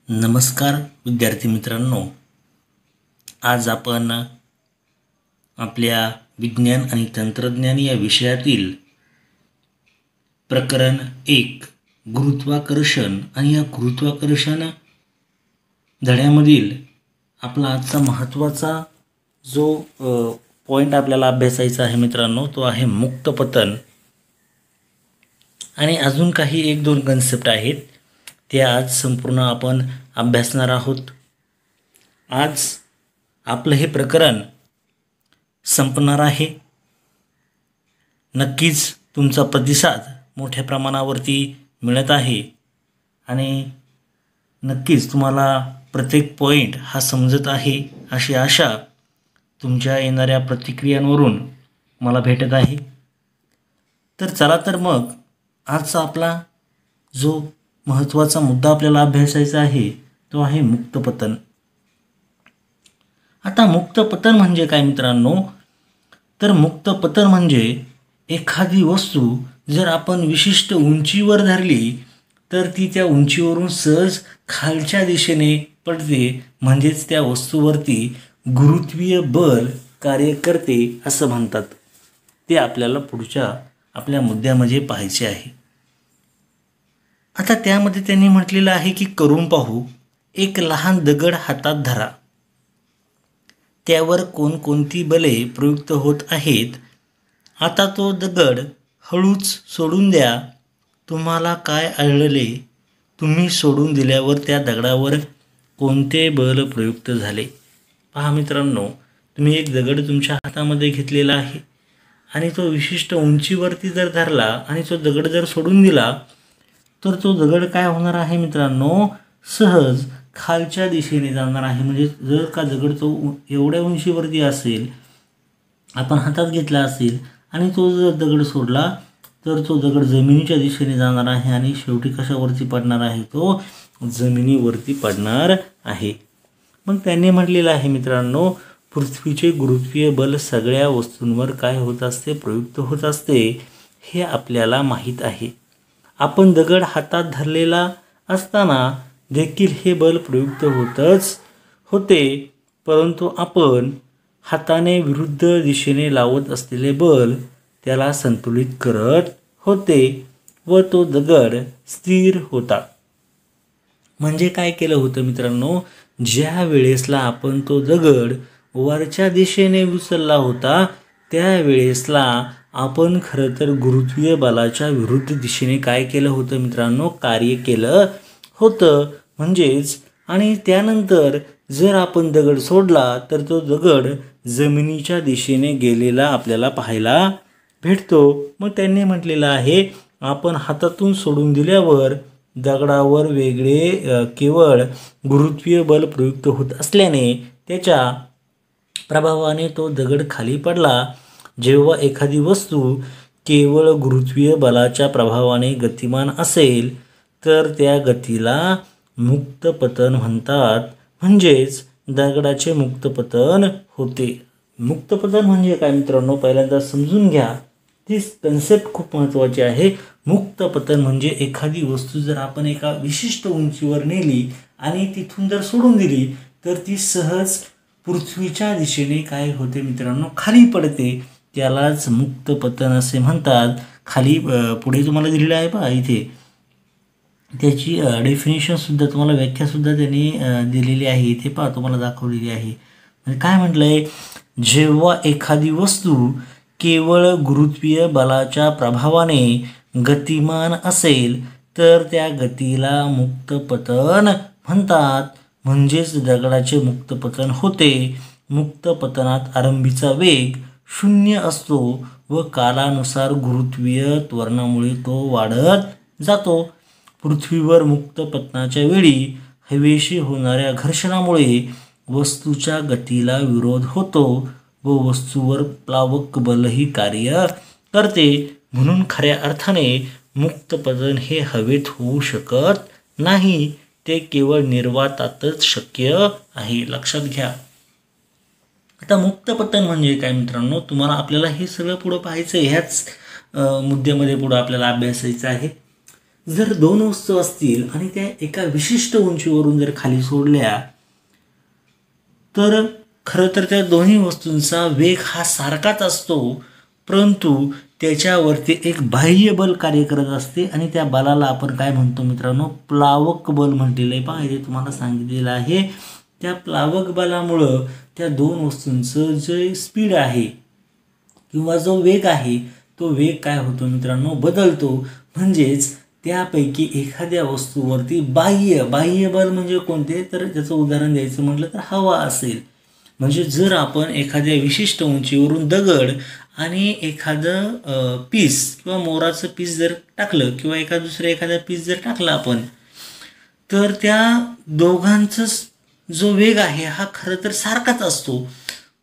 नमस्कार विद्यार्थी मित्रांनो, आज आपण आपल्या विज्ञान आणि तंत्रज्ञान या विषयातील प्रकरण 1 गुरुत्वाकर्षण आणि या गुरुत्वाकर्षण धड्यामधील आपला आजचा महत्त्वाचा जो पॉईंट आपल्याला अभ्यासायचा आहे मित्रांनो, तो आहे मुक्त पतन. आणि अजून काही 1-2 कन्सेप्ट आहेत, ते आज संपूर्ण आपण अभ्यासणार आहोत. आज आपलं हे प्रकरण संपणार आहे. नक्कीच तुमचा प्रतिसाद मोठ्या प्रमाणावरती मिळत आहे आणि नक्कीच तुम्हाला प्रत्येक पॉईंट हा समजत आहे अशी आशा तुमच्या येणाऱ्या प्रतिक्रियांवरून मला भेटत आहे. तर चला तर मग आजचा आपला जो महत्त्वाचा मुद्दा आपल्याला अभ्यासायचा आहे तो आहे मुक्त पतन. आता मुक्त पतन म्हणजे काय मित्रांनो, तर मुक्त पतन म्हणजे एखादी वस्तू जर आपण विशिष्ट उंचीवर धरली तर ती त्या उंचीवरून सहज खालच्या दिशेने पडते, म्हणजेच त्या वस्तूवरती गुरुत्वीय बल कार्य करते असं म्हणतात. ते आपल्याला पुढच्या आपल्या मुद्द्यामध्ये पाहायचे आहे. आता त्यामध्ये त्यांनी म्हटलेलं आहे की करून पाहू. एक लहान दगड हातात धरा, त्यावर कोणकोणती बले प्रयुक्त होत आहेत. आता तो दगड हळूच सोडून द्या. तुम्हाला काय आढळले? तुम्ही सोडून दिल्यावर त्या दगडावर कोणते बल प्रयुक्त झाले? पहा मित्रांनो, तुम्ही एक दगड तुमच्या हातामध्ये घेतलेला आहे आणि तो विशिष्ट उंचीवरती जर धरला आणि तो दगड जर सोडून दिला तर तो दगड काय होणार आहे मित्रांनो, सहज खालच्या दिशेने जाणार आहे. म्हणजे जर का दगड तो एवढ्या उंचीवरती असेल, आपण हातात घेतला असेल आणि तो जर दगड सोडला तर तो दगड जमिनीच्या दिशेने जाणार आहे आणि शेवटी कशावरती पडणार आहे, तो जमिनीवरती पडणार आहे. मग त्यांनी म्हटलेलं आहे मित्रांनो, पृथ्वीचे गुरुत्वीय बल सगळ्या वस्तूंवर काय होत असते, प्रयुक्त होत असते, हे आपल्याला माहीत आहे. आपण दगड हातात धरलेला असताना देखील हे बल प्रयुक्त होतच होते, परंतु आपण हाताने विरुद्ध दिशेने लावत असलेले बल त्याला संतुलित करत होते व तो दगड स्थिर होता. म्हणजे काय केलं होतं मित्रांनो, ज्या वेळेसला आपण तो दगड वरच्या दिशेने उचलला होता त्यावेळेसला आपण खरं तर गुरुत्वीय बलाच्या विरुद्ध दिशेने काय केलं होतं मित्रांनो, कार्य केलं होतं. म्हणजेच आणि त्यानंतर जर आपण दगड सोडला तर तो दगड जमिनीच्या दिशेने गेलेला आपल्याला पाहायला भेटतो. मग त्यांनी म्हटलेलं आहे, आपण हातातून सोडून दिल्यावर दगडावर वेगळे केवळ गुरुत्वीय बल प्रयुक्त होत असल्याने त्याच्या प्रभावाने तो दगड खाली पडला. जेव्हा एखादी वस्तू केवळ गुरुत्वीय बलाच्या प्रभावाने गतिमान असेल तर त्या गतीला मुक्त पतन म्हणतात. म्हणजेच दगडाचे मुक्त पतन होते. मुक्त पतन म्हणजे काय मित्रांनो, पहिल्यांदा समजून घ्या. ती कन्सेप्ट खूप महत्त्वाची आहे. मुक्त पतन म्हणजे एखादी वस्तू जर आपण एका विशिष्ट उंचीवर नेली आणि तिथून जर सोडून दिली तर ती सहज पृथ्वीच्या दिशेने काय होते मित्रांनो, खाली पडते. त्यालाच मुक्त पतन असे म्हणतात. खाली पुढे तुम्हाला दिलेलं आहे पहा, इथे त्याची डेफिनेशनसुद्धा तुम्हाला व्याख्यासुद्धा त्यांनी दिलेली आहे. इथे पहा तुम्हाला दाखवलेली आहे. म्हणजे काय म्हटलं आहे, जेव्हा एखादी वस्तू केवळ गुरुत्वीय बलाच्या प्रभावाने गतिमान असेल तर त्या गतीला मुक्त पतन म्हणतात. म्हणजेच दगडाचे मुक्त पतन होते. मुक्त पतनात आरंभीचा वेग 0 असतो व कालानुसार गुरुत्वीय त्वरणामुळे तो वाढत जातो. पृथ्वीवर मुक्त पतनाच्या वेळी हवेशी होणाऱ्या घर्षणामुळे वस्तूच्या गतीला विरोध होतो व वस्तूवर प्लावक बलही कार्य करते. म्हणून खऱ्या अर्थाने मुक्त पतन हे हवेत होऊ शकत नाही, ते केवळ निर्वातातच शक्य आहे. लक्षात घ्या. आता मुक्त पतन म्हणजे काय मित्रांनो, तुम्हाला आपल्याला हे सगळं पुढं पाहायचं आहे. ह्याच मुद्द्यामध्ये पुढं आपल्याला अभ्यासायचं आहे. जर दोन वस्तू असतील आणि त्या एका विशिष्ट उंचीवरून जर खाली सोडल्या तर खरं तर त्या दोन्ही वस्तूंचा वेग हा सारखाच असतो, परंतु त्याच्यावरती एक बाह्य बल कार्य करत असते आणि त्या बलाला आपण काय म्हणतो मित्रांनो, प्लावक बल म्हटलेलं आहे. पहा इथे तुम्हाला सांगितलेलं आहे. त्या प्लावक बलामुळं त्या दोन वस्तूंचं जे स्पीड आहे किंवा जो वेग आहे तो वेग काय होतो मित्रांनो, बदलतो. म्हणजेच त्यापैकी एखाद्या वस्तूवरती बाह्य बल म्हणजे कोणते, तर त्याचं उदाहरण द्यायचं म्हटलं तर हवा असेल. म्हणजे जर आपण एखाद्या विशिष्ट उंचीवरून दगड आणि एखादं पीस किंवा मोराचं पीस जर टाकलं किंवा एखादा पीस जर टाकला आपण, तर त्या दोघांचा जो वेग आहे हा खरं तर सारखाच असतो,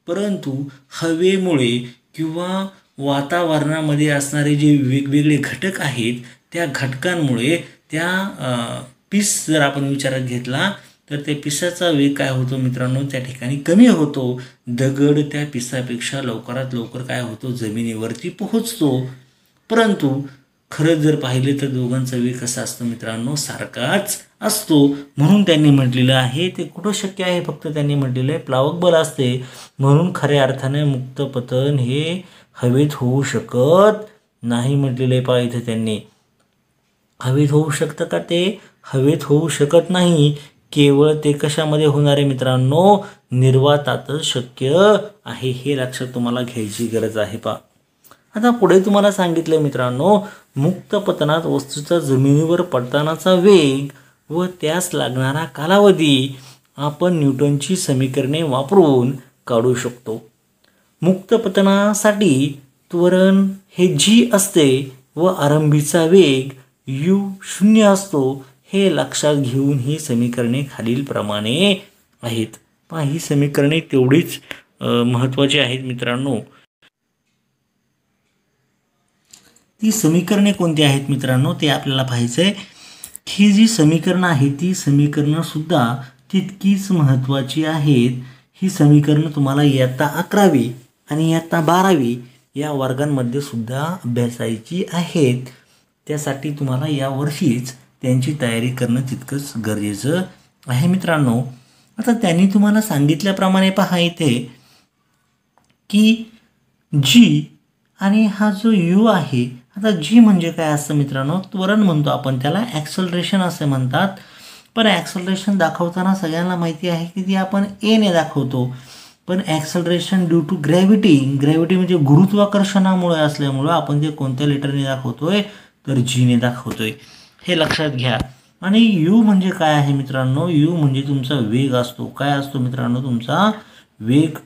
परंतु हवेमुळे किंवा वातावरणामध्ये असणारे जे वेगवेगळे घटक आहेत त्या घटकांमुळे त्या पीस जर आपण विचारात घेतला तर त्या पिसाचा वेग काय होतो मित्रांनो, त्या ठिकाणी कमी होतो. दगड त्या पिसापेक्षा लवकरात लवकर काय होतो, जमिनीवरती पोहोचतो. परंतु खरं जर पाहिलं तर दोघांचा वेग कसा असतो मित्रांनो, सारखाच असतो. म्हणून त्यांनी म्हटलेलं आहे, ते कुठं शक्य आहे, फक्त त्यांनी म्हटलेलं आहे प्लावक बल असते. म्हणून खऱ्या अर्थाने मुक्त पतन हे हवेत होऊ शकत नाही म्हटलेलं आहे. पहा इथे त्यांनी हवेत होऊ शकतं का, ते हवेत होऊ शकत नाही. केवळ ते कशामध्ये होणार आहे मित्रांनो, निर्वातातच शक्य आहे. हे लक्षात तुम्हाला घ्यायची गरज आहे. पहा आता पुढे तुम्हाला सांगितलं मित्रांनो, मुक्त पतनात वस्तूचा जमिनीवर पडतानाचा वेग व त्यास लागणारा कालावधी आपण न्यूटनची समीकरणे वापरून काढू शकतो. मुक्त पतनासाठी त्वरण हे g असते व आरंभीचा वेग u 0 असतो. हे लक्षात घेऊन ही समीकरणे खालीलप्रमाणे आहेत. पहा ही समीकरणे तेवढीच महत्त्वाची आहेत मित्रांनो. ती समीकरणे कोणती आहेत मित्रांनो, ते आपल्याला पाहायचं आहे. ही जी समीकरणं आहेत ती समीकरणं सुद्धा तितकीच महत्त्वाची आहेत. ही समीकरणं तुम्हाला इयत्ता 11वी आणि इयत्ता 12वी या वर्गांमध्ये सुद्धा अभ्यासायची आहेत. त्यासाठी तुम्हाला यावर्षीच त्यांची तयारी करणं तितकंच गरजेचं आहे मित्रांनो. आता त्यांनी तुम्हाला सांगितल्याप्रमाणे पहा इथे की जी आणि हा जो यू आहे, आता जी म्हणजे काय असतं मित्रांनो, त्वरण म्हणतो आपण त्याला, ॲक्सलरेशन असे म्हणतात. पण ॲक्सलरेशन दाखवताना सगळ्यांना माहिती आहे की ती आपण एने दाखवतो. पण ॲक्सलरेशन ड्यू टू ग्रॅव्हिटी म्हणजे गुरुत्वाकर्षणामुळे असल्यामुळं आपण ते कोणत्या लेटरने दाखवतोय, तर जीने दाखवतोय. हे लक्षात घ्या. आणि यू म्हणजे काय आहे मित्रांनो, यू म्हणजे तुमचा वेग असतो. काय असतो मित्रांनो, तुमचा वेग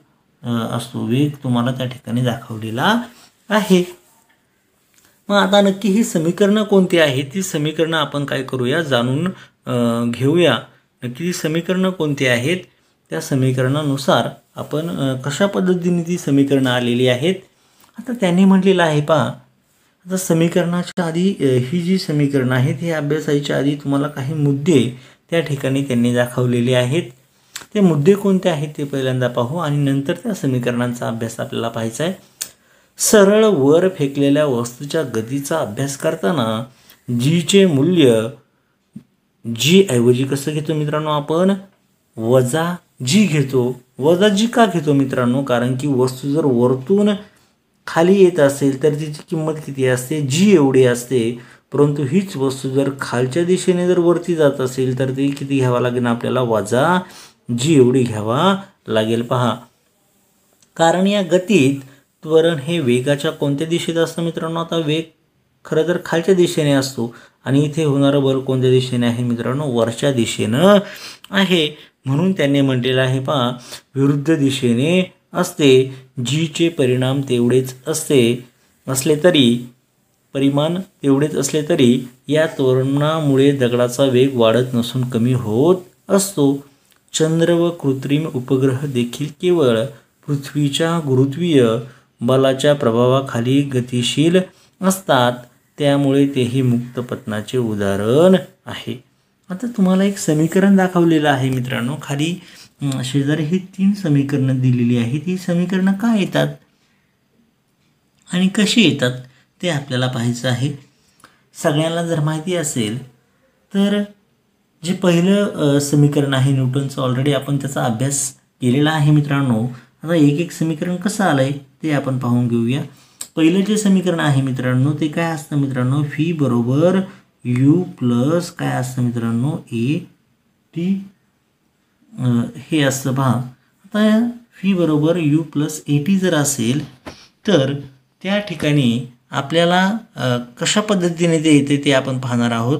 असतो. वेग तुम्हाला त्या ठिकाणी दाखवलेला आहे. मग आता नक्की ही समीकरणं कोणती आहेत, ती समीकरणं आपण काय करूया, जाणून घेऊया. नक्की ती समीकरणं कोणती आहेत, त्या समीकरणानुसार आपण कशा पद्धतीने ती समीकरणं आलेली आहेत. आता त्यांनी म्हटलेलं आहे पहा, आता समीकरणाच्या आधी ही जी समीकरणं आहेत हे अभ्यासाच्या आधी तुम्हाला काही मुद्दे त्या ठिकाणी त्यांनी दाखवलेले आहेत. ते मुद्दे कोणते आहेत ते पहिल्यांदा पाहू आणि नंतर त्या समीकरणांचा अभ्यास आपल्याला पाहायचा आहे. सरळ वर फेकलेल्या वस्तूच्या गतीचा अभ्यास करताना जीचे मूल्य जी ऐवजी कसं घेतो मित्रांनो, आपण वजा जी घेतो. वजा जी का घेतो मित्रांनो, कारण की वस्तू जर वरतून खाली येत असेल तर तिची किंमत किती असते, जी एवढी असते. परंतु हीच वस्तू जर खालच्या दिशेने जर वरती जात असेल तर ती किती घ्यावा लागेल आपल्याला, वजा जी एवढी घ्यावा लागेल. पहा, कारण या गतीत त्वरण हे वेगाच्या कोणत्या दिशेत असतं मित्रांनो, आता वेग खरं तर खालच्या दिशेने असतो आणि इथे होणारं बल कोणत्या दिशेने आहे मित्रांनो, वरच्या दिशेनं आहे. म्हणून त्यांनी म्हटलेलं आहे पहा, विरुद्ध दिशेने असते. जीचे परिमाण तेवढेच असले तरी या त्वरणामुळे दगडाचा वेग वाढत नसून कमी होत असतो. चंद्र व कृत्रिम उपग्रह देखील केवळ पृथ्वीच्या गुरुत्वीय बलाच्या प्रभावाखाली गतिशील असतात, त्यामुळे तेही मुक्त पतनाचे उदाहरण आहे. आता तुम्हाला एक समीकरण दाखवलेलं आहे मित्रांनो, खाली शेजारी ही 3 समीकरणं दिलेली आहेत. ही समीकरणं काय येतात आणि कशी येतात ते आपल्याला पाहायचं आहे. सगळ्यांना जर माहिती असेल तर जे पहिलं समीकरण आहे न्यूटनचं ऑलरेडी आपण त्याचा अभ्यास केलेला आहे मित्रांनो. आता एक एक समीकरण कसं आलं आहे ते आपण पाहून घेऊया. पहिलं जे समीकरण आहे मित्रांनो ते काय असतं मित्रांनो, फी बरोबर यू प्लस काय असतं मित्रांनो, ए टी हे असतं पहा. आता फी बरोबर यू प्लस ए टी जर असेल तर त्या ठिकाणी आपल्याला कशा पद्धतीने ते येते ते आपण पाहणार आहोत.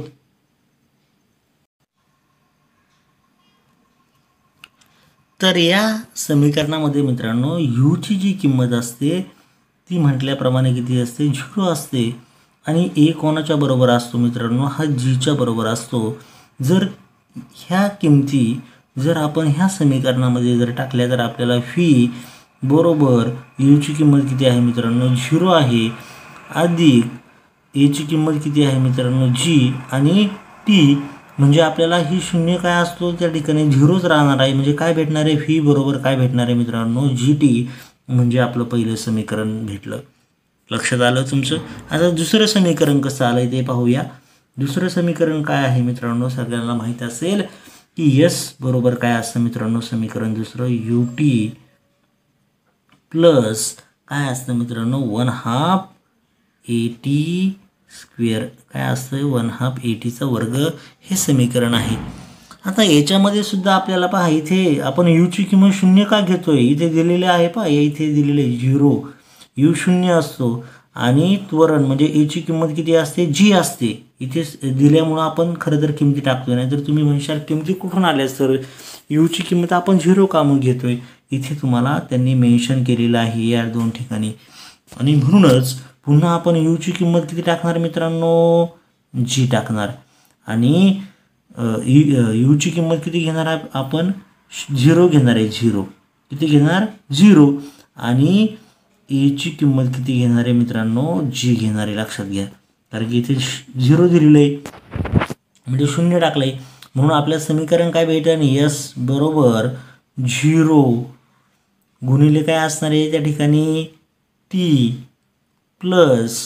तर या समीकरणामध्ये मित्रांनो यूची जी किंमत असते ती म्हटल्याप्रमाणे किती असते, 0 असते. आणि ए कोणाच्या बरोबर असतो मित्रांनो, हा जीच्या बरोबर असतो. जर ह्या किमती जर आपण ह्या समीकरणामध्ये जर टाकल्या तर आपल्याला फी बरोबर यूची किंमत किती आहे मित्रांनो, 0 आहे, अधिक एची किंमत किती आहे मित्रांनो, जी, आणि टी म्हणजे आपल्याला ही शून्य काय असतो त्या ठिकाणी 0च राहणार आहे. म्हणजे काय भेटणार आहे, फी बरोबर काय भेटणार आहे मित्रांनो, जी टी. म्हणजे आपलं पहिलं समीकरण भेटलं. लक्षात आलं तुमचं. आता दुसरं समीकरण कसं आलं आहे ते पाहूया. दुसरं समीकरण काय आहे मित्रांनो, सगळ्यांना माहीत असेल की यस बरोबर काय असतं मित्रांनो, समीकरण दुसरं यू टी प्लस काय असतं मित्रांनो, 1/2 ए टी स्क्वेअर काय असतं, 1/2 ए टीचा वर्ग हे समीकरण आहे. आता याच्यामध्ये सुद्धा आपल्याला पहा इथे आपण यूची किंमत 0 का घेतोय, इथे दिलेले आहे पहा, इथे दिलेले 0, यू 0 असतो आणि त्वरण म्हणजे एची किंमत किती असते, जी असते. इथे दिल्यामुळं आपण खरं तर किमती टाकतोय. नाही तर तुम्ही म्हणशाल किमती कुठून आल्या सर, यूची किंमत आपण 0 का मग घेतोय. इथे तुम्हाला त्यांनी मेन्शन केलेलं आहे या 2 ठिकाणी. आणि म्हणूनच पुन्हा आपण यूची किंमत किती टाकणार मित्रांनो, जी टाकणार. आणि यूची किंमत किती घेणार आहे आपण, 0 घेणार आहे, 0 किती घेणार, 0. आणि एची किंमत किती घेणार आहे मित्रांनो, जी घेणार आहे. लक्षात घ्या, कारण की इथे 0 दिलेलं आहे म्हणजे 0 टाकलं आहे. म्हणून आपल्या समीकरण काय भेटेल, यस बरोबर 0 गुणिले काय असणार आहे त्या ठिकाणी, टी प्लस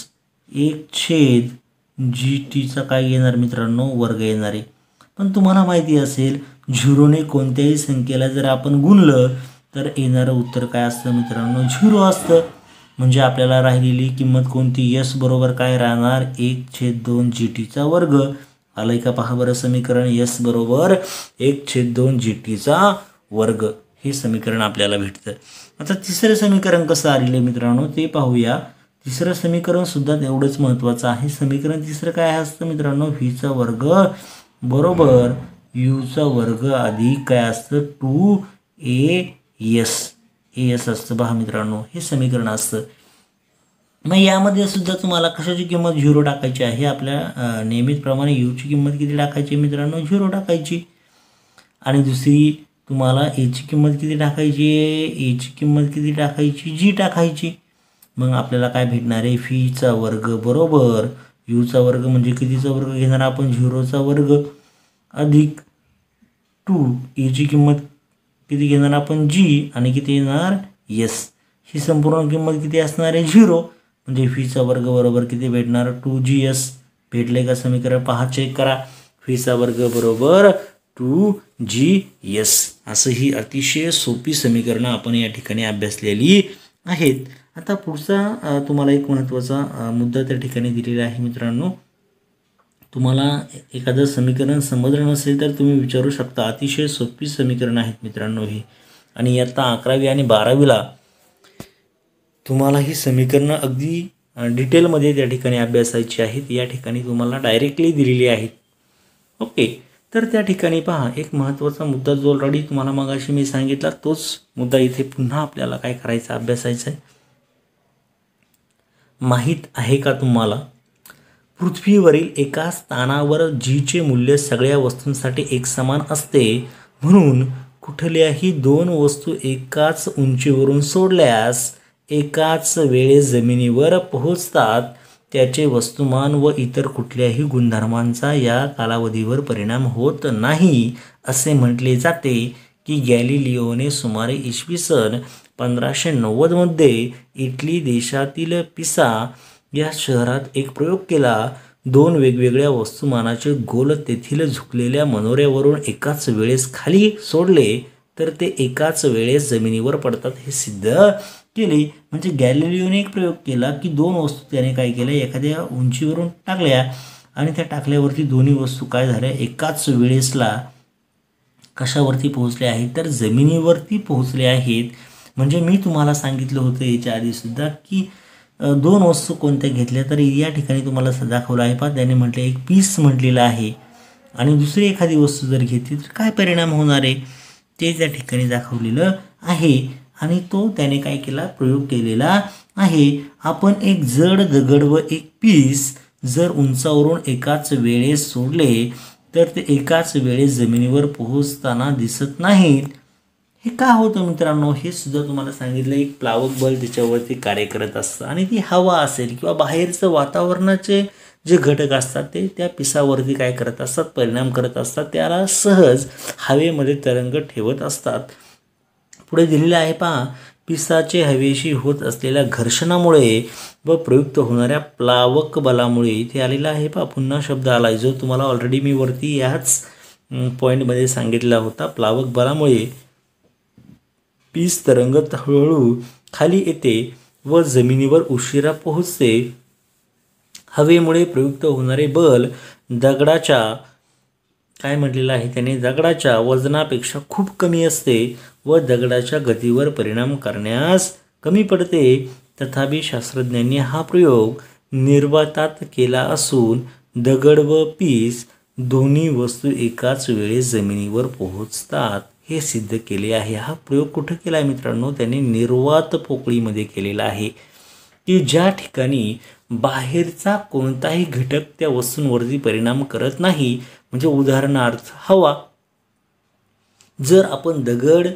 1/, जी टीचा काय येणार मित्रांनो, वर्ग येणार आहे. पण तुम्हाला माहिती असेल 0ने कोणत्याही संख्येला जर आपण गुणलं तर येणारं उत्तर काय असतं मित्रांनो, 0 असतं. म्हणजे आपल्याला राहिलेली किंमत कोणती, यस बरोबर काय राहणार, 1/2 जी टीचा वर्ग. आलं का पहा बरं समीकरण, यस बरोबर 1/2 जी टीचा वर्ग हे समीकरण आपल्याला भेटतं. आता तिसरं समीकरण कसं आलेलं आहे मित्रांनो ते पाहूया. तिसरं समीकरण सुद्धा तेवढंच महत्त्वाचं आहे. समीकरण तिसरं काय असतं मित्रांनो, व्हीचा वर्ग बरोबर यूचा वर्ग अधिक काय असतं, 2AS AS असतं पहा मित्रांनो, हे समीकरण असतं. मग यामध्ये सुद्धा तुम्हाला कशाची किंमत 0 टाकायची आहे. आपल्या नियमितप्रमाणे यूची किंमत किती टाकायची मित्रांनो, 0 टाकायची. आणि दुसरी तुम्हाला एची किंमत किती टाकायची, एची किंमत किती टाकायची, जी टाकायची. मग आपल्याला काय भेटणार आहे, फीचा वर्ग बरोबर यूचा वर्ग म्हणजे कितीचा वर्ग घेणार आपण, 0चा वर्ग अधिक 2 एची किंमत किती घेणार आपण, जी, आणि किती येणार, यस. ही संपूर्ण किंमत किती असणार आहे, 0. म्हणजे फीचा वर्ग बरोबर किती भेटणार, 2GS. भेटले का समीकरण, पहा चेक करा. फीचा वर्ग बरोबर 2GS. असं ही अतिशय सोपी समीकरणं आपण या ठिकाणी अभ्यासलेली आहेत. आता पुढचा तुम्हाला एक महत्त्वाचा मुद्दा त्या ठिकाणी दिलेला आहे मित्रांनो. तुम्हाला एखादं समीकरण समजलं नसेल तर तुम्ही विचारू शकता. अतिशय सोपी समीकरण आहेत मित्रांनो ही. आणि इयत्ता 11वी आणि 12वीला तुम्हाला ही समीकरणं अगदी डिटेलमध्ये त्या ठिकाणी अभ्यासायची आहेत. या ठिकाणी तुम्हाला डायरेक्टली दिलेली आहेत. ओके, तर त्या ठिकाणी पहा एक महत्त्वाचा मुद्दा जो ऑलरेडी तुम्हाला मगाशी मी सांगितला तोच मुद्दा इथे पुन्हा आपल्याला काय करायचा, अभ्यासायचा आहे. माहीत आहे का तुम्हाला, पृथ्वीवरील एका स्थानावर जीचे मूल्य सगळ्या वस्तूंसाठी एकसमान असते. म्हणून कुठल्याही 2 वस्तू एकाच उंचीवरून सोडल्यास एकाच वेळे जमिनीवर पोहोचतात. त्याचे वस्तुमान व इतर कुठल्याही गुणधर्मांचा या कालावधीवर परिणाम होत नाही असे म्हटले जाते की गॅलिलिओने सुमारे इसवी 1590 मध्ये इटली देशातील पिसा या शहरात एक प्रयोग केला. दोन वेगवेगळ्या वस्तुमानाचे गोल तेथील झुकलेल्या मनोऱ्यावरून एकाच वेळेस खाली सोडले तर ते एकाच वेळेस जमिनीवर पडतात हे सिद्ध केले. म्हणजे गॅलिलिओने एक प्रयोग केला की दोन वस्तू त्याने काय केल्या, एखाद्या उंचीवरून टाकल्या आणि त्या टाकल्यावरती दोन्ही वस्तू काय झाल्या, एकाच वेळेसला कशावरती पोहोचले आहेत, तर जमिनीवरती पोहोचले आहेत. म्हणजे मी तुम्हाला सांगितलं होतं याच्या आधीसुद्धा की दोन वस्तू कोणत्या घेतल्या तर या ठिकाणी तुम्हाला दाखवलं आहे पहा, त्याने म्हटलं एक पीस म्हटलेलं आहे आणि दुसरी एखादी वस्तू जर घेतली तर काय परिणाम होणार आहे ते त्या ठिकाणी दाखवलेलं आहे. आणि तो त्याने काय केला, प्रयोग केलेला आहे. आपण एक जड दगड व एक पीस जर उंचावरून एकाच वेळेस सोडले तर ते एकाच वेळेस जमिनीवर पोहोचताना दिसत नाहीत. हे का होतं मित्रांनो, हे सुद्धा तुम्हाला सांगितलं. एक प्लावक बल त्याच्यावरती कार्य करत असतं आणि ती हवा असेल किंवा बाहेरचं वातावरणाचे जे घटक असतात ते त्या पिसावरती काय करत असतात, परिणाम करत असतात, त्याला सहज हवेमध्ये तरंग ठेवत असतात. पुढे दिलेलं आहे पहा, पिसाचे हवेशी होत असलेल्या घर्षणामुळे व प्रयुक्त होणाऱ्या प्लावक बलामुळे, इथे आलेला आहे पहा, पुन्हा शब्द आला जो तुम्हाला ऑलरेडी मी वरती याच पॉईंटमध्ये सांगितला होता. प्लावक बलामुळे पीस तरंगत हळूहळू खाली येते व जमिनीवर उशिरा पोहोचते. हवेमुळे प्रयुक्त होणारे बल दगडाच्या काय म्हटलेलं आहे त्याने, दगडाच्या वजनापेक्षा खूप कमी असते व दगडाच्या गतीवर परिणाम करण्यास कमी पडते. तथापि शास्त्रज्ञांनी हा प्रयोग निर्वातात केला असून दगड व पीस दोन्ही वस्तू एकाच वेळेस जमिनीवर पोहोचतात हे सिद्ध केले आहे. हा प्रयोग कुठं केला आहे मित्रांनो, त्याने निर्वात पोकळीमध्ये केलेला आहे की ज्या ठिकाणी बाहेरचा कोणताही घटक त्या वस्तूंवरती परिणाम करत नाही. म्हणजे उदाहरणार्थ हवा, जर आपण दगड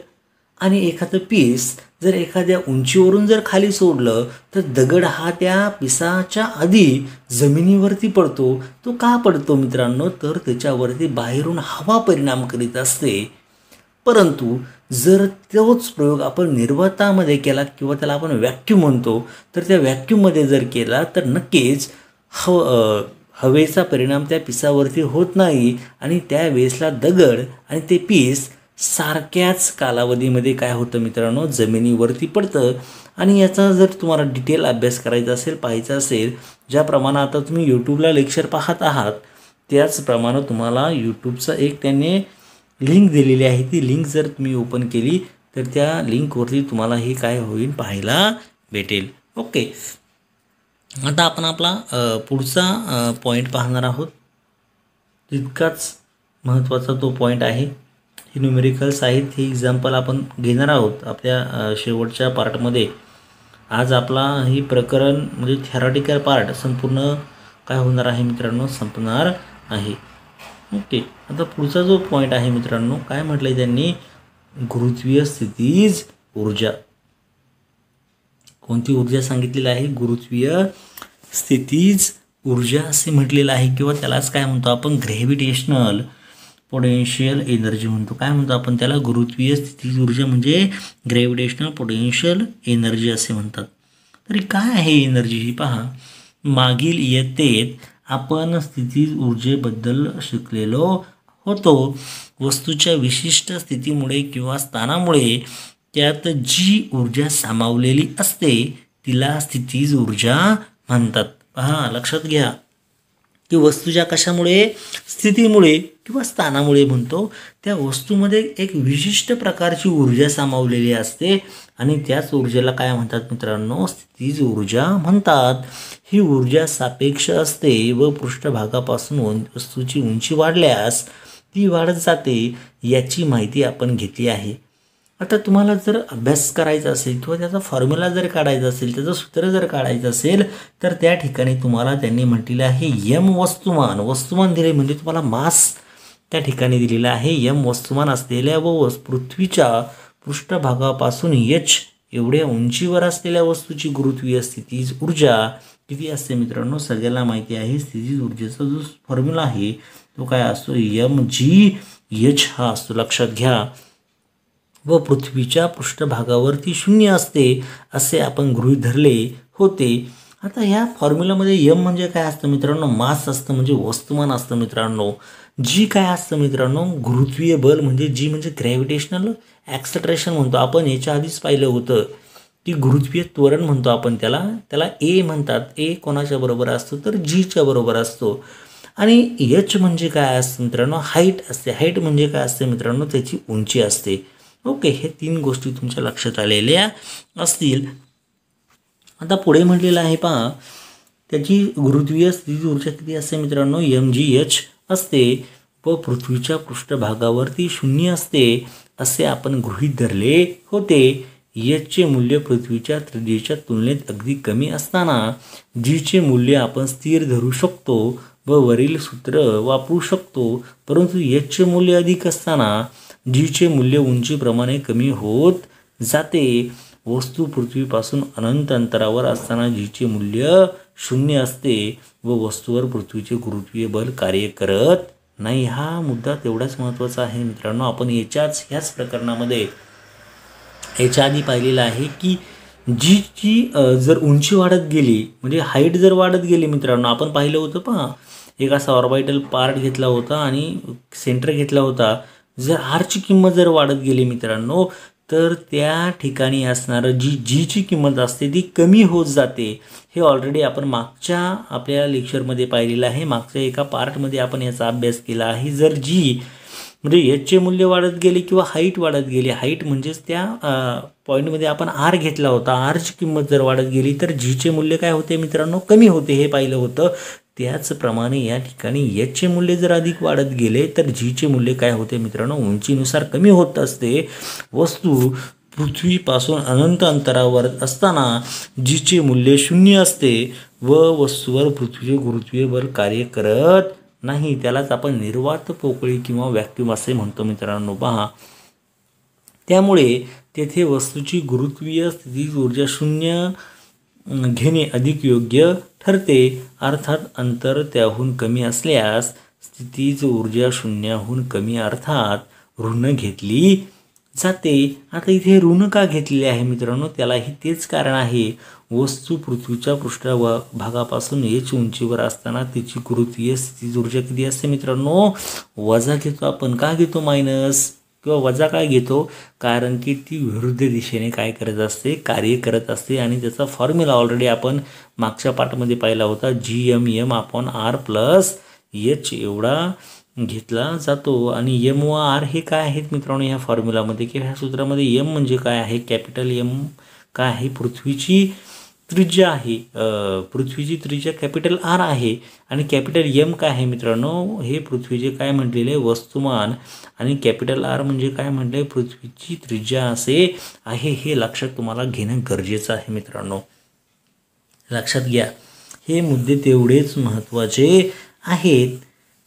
आणि एखादं पीस जर एखाद्या उंचीवरून जर खाली सोडलं तर दगड हा त्या पिसाच्या आधी जमिनीवरती पडतो. तो का पडतो मित्रांनो, तर त्याच्यावरती बाहेरून हवा परिणाम करीत असते. परंतु जर तोच प्रयोग आपण निर्वातामध्ये केला किंवा त्याला आपण व्हॅक्यूम म्हणतो, तर त्या व्हॅक्यूममध्ये जर केला तर नक्कीच हवेचा परिणाम त्या पिसावरती होत नाही आणि त्यावेळेसला दगड आणि ते पीस सारख्याच कालावधीमध्ये काय होतं मित्रांनो, जमिनीवरती पडतं. आणि याचा जर तुम्हाला डिटेल अभ्यास करायचा असेल, पाहायचा असेल, ज्याप्रमाणे आता तुम्ही यूट्यूबला लेक्चर पाहत आहात त्याचप्रमाणे तुम्हाला यूट्यूबचा एक त्याने लिंक दिलेली आहे. ती लिंक जर तुम्ही ओपन केली तर त्या लिंकवरती तुम्हाला हे काय होईल पाहायला भेटेल. ओके, आता आपण आपला पुढचा पॉईंट पाहणार आहोत. तितकाच महत्त्वाचा तो पॉईंट आहे. हे न्यूमेरिकल्स आहेत, हे एक्झाम्पल आपण घेणार आहोत आपल्या शेवटच्या पार्टमध्ये. आज आपला ही प्रकरण म्हणजे थेरॉटिकल पार्ट संपूर्ण काय होणार आहे मित्रांनो, संपणार आहे. ओके, आता पुढचा जो पॉईंट आहे मित्रांनो, काय म्हटलं आहे त्यांनी, गुरुत्वीय स्थितीज ऊर्जा. कोणती ऊर्जा सांगितलेली आहे, गुरुत्वीय स्थितीज ऊर्जा असे म्हटलेलं आहे किंवा त्यालाच काय म्हणतो आपण, ग्रॅव्हिटेशनल पोटेन्शियल एनर्जी म्हणतो. काय म्हणतो आपण त्याला, गुरुत्वीय स्थितीज ऊर्जा म्हणजे ग्रॅव्हिटेशनल पोटेन्शियल एनर्जी असे म्हणतात. तरी काय आहे एनर्जी ही पहा. मागील इयत्तेत आपण स्थितीज ऊर्जेबद्दल शिकलेलो होतो. वस्तूच्या विशिष्ट स्थितीमुळे किंवा स्थानामुळे त्यात जी ऊर्जा सामावलेली असते तिला स्थितीज ऊर्जा म्हणतात. पहा, लक्षात घ्या की वस्तूच्या कशामुळे, स्थितीमुळे किंवा स्थानामुळे म्हणतो, त्या वस्तूमध्ये एक विशिष्ट प्रकारची ऊर्जा सामावलेली असते आणि त्याच ऊर्जेला काय म्हणतात मित्रांनो, स्थितीज ऊर्जा म्हणतात. ही ऊर्जा सापेक्ष असते व पृष्ठभागापासून वस्तूची उंची वाढल्यास ती वाढत जाते याची माहिती आपण घेतली आहे. आता तुम्हाला जर अभ्यास करायचा असेल किंवा त्याचा फॉर्म्युला जर काढायचा असेल, त्याचं सूत्र जर काढायचं असेल तर त्या ठिकाणी तुम्हाला त्यांनी म्हटलेलं आहे यम वस्तुमान. वस्तुमान दिले म्हणजे तुम्हाला मास त्या ठिकाणी दिलेला आहे. यम वस्तुमान असलेल्या व पृथ्वीच्या पृष्ठभागापासून एच एवढ्या उंचीवर असलेल्या वस्तूची गुरुत्वीय स्थितीज ऊर्जा किती असते मित्रांनो, सगळ्याला माहिती आहे. स्थितीज ऊर्जेचा जो फॉर्म्युला आहे तो काय असतो, mgh हा असतो, लक्षात घ्या. व पृथ्वीच्या पृष्ठभागावरती 0 असते असे आपण गृहीत धरले होते. आता ह्या फॉर्म्युलामध्ये यम म्हणजे काय असतं मित्रांनो, मास असतं म्हणजे वस्तुमान असतं मित्रांनो. जी काय असतं मित्रांनो, गुरुत्वीय बल म्हणजे जी म्हणजे ग्रॅव्हिटेशनल ॲक्सलरेशन म्हणतो आपण, याच्या आधीच पाहिलं होतं की गुरुत्वीय त्वरण म्हणतो आपण त्याला. त्याला ए म्हणतात. ए कोणाच्या बरोबर असतो तर जीच्या बरोबर असतो. आणि एच म्हणजे काय असतं मित्रांनो, हाईट असते. हाईट म्हणजे काय असते मित्रांनो, त्याची उंची असते. ओके, हे 3 गोष्टी तुमच्या लक्षात आलेल्या असतील. आता पुढे म्हटलेलं आहे पहा, त्याची गुरुत्वीय स्थिती ऊर्जा किती असते मित्रांनो, mgh असते व पृथ्वीच्या पृष्ठभागावरती 0 असते असे आपण गृहीत धरले होते. एचचे मूल्य पृथ्वीच्या त्रिज्येच्या तुलनेत अगदी कमी असताना जीचे मूल्य आपण स्थिर धरू शकतो व वरील सूत्र वापरू शकतो. परंतु एचचे मूल्य अधिक असताना जीचे मूल्य उंचीप्रमाणे कमी होत जाते. वस्तू पृथ्वीपासून अनंत अंतरावर असताना जीचे मूल्य 0 असते व वस्तूवर पृथ्वीचे गुरुत्वीय बल कार्य करत नाही. हा मुद्दा तेवढाच महत्त्वाचा आहे मित्रांनो. आपण ह्याच प्रकरणामध्ये याच्या आधी पाहिलेलं आहे की जीची जर उंची वाढत गेली म्हणजे हाईट जर वाढत गेली मित्रांनो, आपण पाहिलं होतं पहा, एक असा ऑर्बिटल पार्ट घेतला होता आणि सेंटर घेतला होता. जर आरची किंमत जर वाढत गेली मित्रांनो, तर त्या ठिकाणी असणारं जीची किंमत असते ती कमी होत जाते. हे ऑलरेडी आपण मागच्या आपल्या लेक्चरमध्ये पाहिलेलं आहे. मागच्या एका पार्टमध्ये आपण याचा अभ्यास केला आहे. जर जी म्हणजे एचचे मूल्य वाढत गेले किंवा हाईट वाढत गेली, हाईट म्हणजेच त्या पॉईंटमध्ये आपण आर घेतला होता, आरची किंमत जर वाढत गेली तर जीचे मूल्य काय होते मित्रांनो, कमी होते. हे पाहिलं होतं. त्याचप्रमाणे या ठिकाणी एचचे मूल्य जर अधिक वाढत गेले तर जीचे मूल्य काय होते मित्रांनो, उंचीनुसार कमी होत असते. वस्तू पृथ्वीपासून अनंत अंतरावर असताना जीचे मूल्य 0 असते व वस्तूवर पृथ्वीचे गुरुत्वीय बल कार्य करत नाही. त्यालाच आपण निर्वात पोकळी किंवा व्हॅक्यूम असे म्हणतो मित्रांनो. पहा, त्यामुळे तेथे वस्तूची गुरुत्वीय स्थिती ऊर्जा 0 घेणे अधिक योग्य ठरते. अर्थात अंतर त्याहून कमी असल्यास स्थितीज ऊर्जा 0हून कमी अर्थात ऋण घेतली जाते. आता इथे ऋण का घेतलेले आहे मित्रांनो, त्यालाही तेच कारण आहे. वस्तू पृथ्वीच्या पृष्ठभागापासून एच उंचीवर असताना तिची गुरुत्वीय स्थिती ऊर्जा किती असते मित्रांनो, वजा घेतो आपण. का घेतो मायनस किंवा वजा काय घेतो, कारण की ती विरुद्ध दिशेने काय करत असते, कार्य करत असते. आणि त्याचा फॉर्म्युला ऑलरेडी आपण मागच्या पाठामध्ये पाहिला होता, GMM/R+H एवढा घेतला जातो. आणि एम व आर हे काय आहेत मित्रांनो ह्या फॉर्म्युलामध्ये किंवा ह्या सूत्रामध्ये. एम म्हणजे काय आहे, कॅपिटल एम काय आहे, पृथ्वीची त्रिज्या आहे. पृथ्वीची त्रिज्या कॅपिटल आर आहे. आणि कॅपिटल एम काय आहे मित्रांनो, हे पृथ्वीचे काय म्हटलेले वस्तुमान. आणि कॅपिटल आर म्हणजे काय म्हटले, पृथ्वीची त्रिज्या असे आहे. हे लक्षात तुम्हाला घेणं गरजेचं आहे मित्रांनो. लक्षात घ्या, हे मुद्दे तेवढेच महत्त्वाचे आहेत.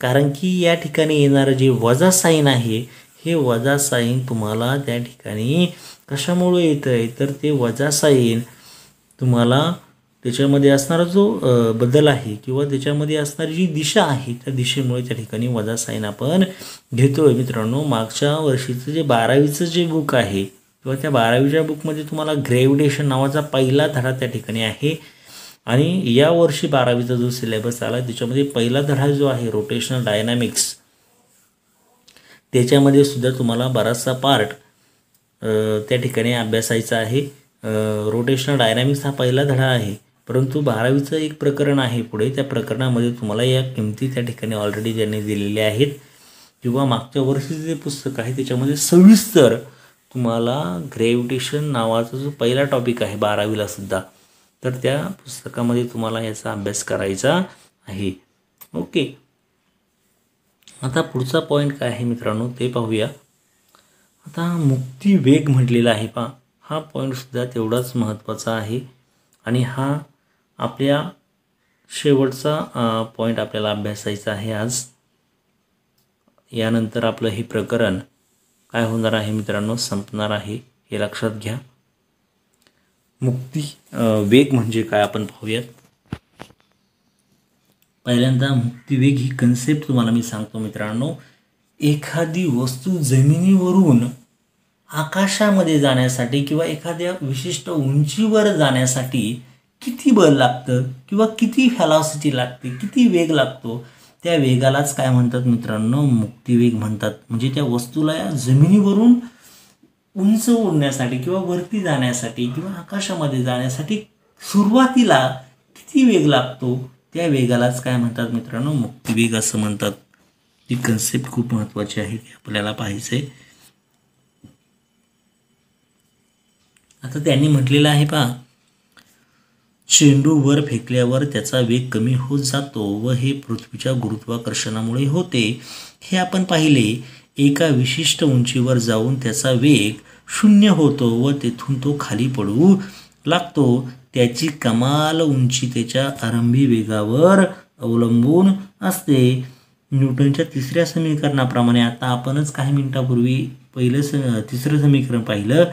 कारण की या ठिकाणी येणारं जे वजा साईन आहे, हे वजा साईन तुम्हाला त्या ठिकाणी कशामुळे येतं आहे, तर ते वजा साईन तुम्हाला त्याच्यामध्ये असणारा जो बदल आहे किंवा त्याच्यामध्ये असणारी जी दिशा आहे, त्या दिशेमुळे त्या ठिकाणी वजा साईन आपण घेतो आहे मित्रांनो. मागच्या वर्षीचं जे 12वीचं जे बुक आहे किंवा त्या 12वीच्या बुकमध्ये तुम्हाला ग्रॅव्हिटेशन नावाचा पहिला धडा त्या ठिकाणी आहे. आणि यावर्षी 12वीचा जो सिलेबस आला त्याच्यामध्ये पहिला धडा जो आहे रोटेशनल डायनॅमिक्स, त्याच्यामध्ये सुद्धा तुम्हाला बराचसा पार्ट त्या ठिकाणी अभ्यासायचा आहे. रोटेशनल डायनॅमिक्स हा पहिला धडा आहे, परंतु 12वीचं एक प्रकरण आहे पुढे. त्या प्रकरणामध्ये तुम्हाला या किमती त्या ठिकाणी ऑलरेडी ज्यांनी दिलेल्या आहेत किंवा मागच्या वर्षीचं जे पुस्तक आहे त्याच्यामध्ये सविस्तर तुम्हाला ग्रॅव्हिटेशन नावाचा जो पहिला टॉपिक आहे 12वीला सुद्धा, तर त्या पुस्तकामध्ये तुम्हाला याचा अभ्यास करायचा आहे. ओके, आता पुढचा पॉईंट काय आहे मित्रांनो ते पाहूया. आता मुक्ती वेग म्हटलेला आहे पहा, हा पॉईंटसुद्धा तेवढाच महत्त्वाचा आहे. आणि हा आपल्या शेवटचा पॉईंट आपल्याला अभ्यासायचा आहे आज. यानंतर आपलं हे प्रकरण काय होणार आहे मित्रांनो, संपणार आहे. हे लक्षात घ्या. मुक्ती वेग म्हणजे काय आपण पाहूयात. पहिल्यांदा मुक्तिवेग ही कन्सेप्ट तुम्हाला मी सांगतो मित्रांनो. एखादी वस्तू जमिनीवरून आकाशामध्ये जाण्यासाठी किंवा एखाद्या विशिष्ट उंचीवर जाण्यासाठी किती बल लागतं किंवा किती व्हेलॉसिटी लागते, किती वेग लागतो, त्या वेगालाच काय म्हणतात मित्रांनो, मुक्तिवेग म्हणतात. म्हणजे त्या वस्तूला या जमिनीवरून उंच उडण्यासाठी किंवा वरती जाण्यासाठी किंवा आकाशामध्ये जाण्यासाठी सुरुवातीला किती वेग लागतो, त्या वेगालाच काय म्हणतात मित्रांनो, मुक्तिवेग असं म्हणतात. ही कन्सेप्ट खूप महत्त्वाची आहे, ती आपल्याला पाहायचं. आता त्यांनी म्हटलेलं आहे पहा, चेंडू वर फेकल्यावर त्याचा वेग कमी होत जातो व हे पृथ्वीच्या गुरुत्वाकर्षणामुळे होते. हे आपण पाहिले. एका विशिष्ट उंचीवर जाऊन त्याचा वेग 0 होतो व तेथून तो खाली पडू लागतो. त्याची कमाल उंची त्याच्या आरंभी वेगावर अवलंबून असते. न्यूटनच्या तिसऱ्या समीकरणाप्रमाणे आता आपणच काही मिनिटापूर्वी तिसरं समीकरण पाहिलं.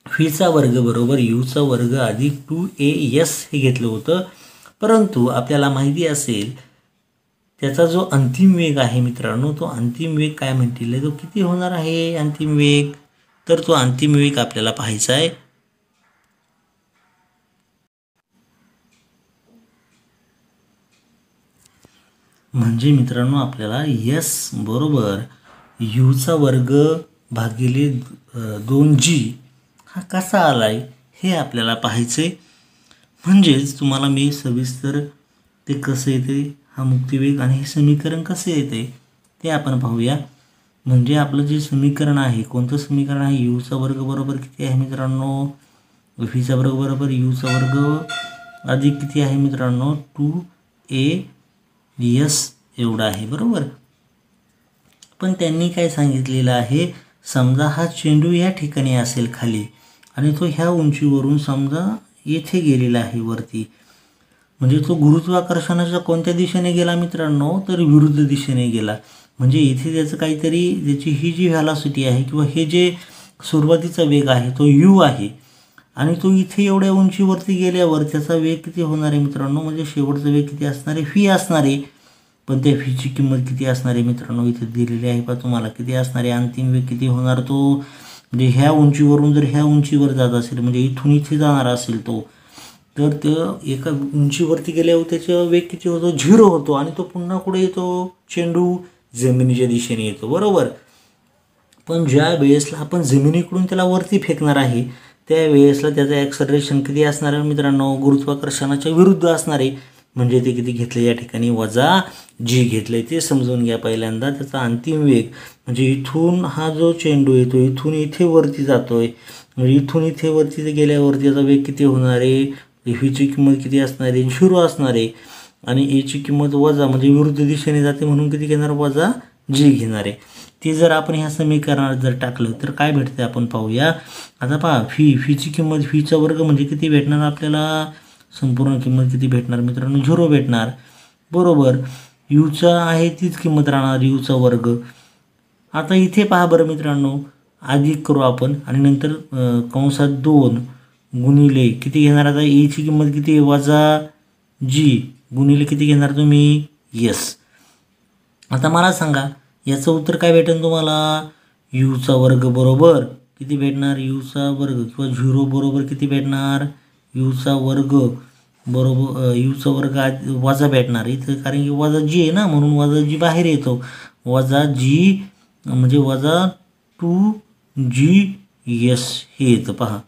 व्हीचा वर्ग बरोबर यूचा वर्ग अधिक 2as हे घेतलं होतं. परंतु आपल्याला माहिती असेल त्याचा जो अंतिम वेग आहे मित्रांनो, तो अंतिम वेग काय म्हणतील, तो किती होणार आहे अंतिम वेग, तर तो अंतिम वेग आपल्याला पाहायचा आहे. म्हणजे मित्रांनो आपल्याला s बरोबर यूचा वर्ग भागिले 2g हा कसा आलाय हे आपल्याला पाहायचे. म्हणजेच तुम्हाला मी सविस्तर ते कसं येते, हा मुक्तिवेग आणि हे समीकरण कसे येते ते आपण पाहूया. म्हणजे आपलं जे समीकरण आहे, कोणतं समीकरण आहे, यूचा वर्ग बरोबर किती आहे मित्रांनो, व्हीचा वर्ग बरोबर यूचा वर्ग अधिक किती आहे मित्रांनो, 2as एवढा आहे बरोबर. पण त्यांनी काय सांगितलेलं आहे, समजा हा चेंडू या ठिकाणी असेल खाली आणि तो ह्या उंचीवरून समजा येथे गेलेला आहे वरती, म्हणजे तो गुरुत्वाकर्षणाच्या कोणत्या दिशेने गेला मित्रांनो, तर विरुद्ध दिशेने गेला. म्हणजे इथे त्याचं काहीतरी, त्याची ही जी व्हेलॉसिटी आहे किंवा हे जे सुरुवातीचा वेग आहे तो u आहे आणि तो इथे एवढ्या उंचीवरती गेल्यावर त्याचा वेग किती होणार आहे मित्रांनो, म्हणजे शेवटचा वेग किती असणार आहे, v असणार आहे. पण त्या व्हीची किंमत किती असणार आहे मित्रांनो, इथे दिलेली आहे पहा तुम्हाला, किती असणार आहे, अंतिम वेग किती होणार तो, म्हणजे ह्या उंचीवरून जर ह्या उंचीवर जात असेल, म्हणजे इथून इथे जाणार असेल तो, तर ते एका उंचीवरती गेल्यावर त्याचा वेग किती होतो, 0 होतो आणि तो पुन्हा कुठे येतो, चेंडू जमिनीच्या दिशेने येतो बरोबर. पण ज्या वेळेसला आपण जमिनीकडून त्याला वरती फेकणार आहे त्या वेळेसला त्याचं ॲक्सलरेशन किती असणार आहे मित्रांनो, गुरुत्वाकर्षणाच्या विरुद्ध असणार आहे. म्हणजे ते किती घेतलं या ठिकाणी, -g घेतलं आहे. ते समजून घ्या पहिल्यांदा. त्याचा अंतिम वेग म्हणजे इथून हा जो चेंडू येतो इथून इथे वरती जातो आहे, म्हणजे इथून इथे वरती गेल्यावरती त्याचा वेग किती होणार आहे, व्हीची किंमत किती असणार आहे, 0 असणार आहे आणि एची किंमत वजा, म्हणजे विरुद्ध दिशेने जाते म्हणून किती घेणार, -g घेणार आहे. ते जर आपण ह्या समीकरणात जर टाकलं तर काय भेटते आपण पाहूया. आता पहा, व्हीची किंमत, व्हीचा वर्ग म्हणजे किती भेटणार आपल्याला, संपूर्ण किंमत किती भेटणार मित्रांनो, 0 भेटणार बरोबर. यूचा आहे तीच किंमत राहणार, यूचा वर्ग. आता इथे पहा बरं मित्रांनो, अधिक करू आपण आणि नंतर कंसात 2 गुणिले किती घेणार, आता एची किंमत किती, -g गुणिले किती घेणार तुम्ही, s. आता मला सांगा याचं उत्तर काय भेटेल तुम्हाला, यूचा वर्ग बरोबर किती भेटणार, यूचा वर्ग किंवा 0 बरोबर किती भेटणार, यूचा वर्ग बरोबर यूचा वर्ग वजा भेटणार इथं, कारण की -g आहे ना म्हणून -g बाहेर येतो, -g म्हणजे -2gs हे येतं पहा,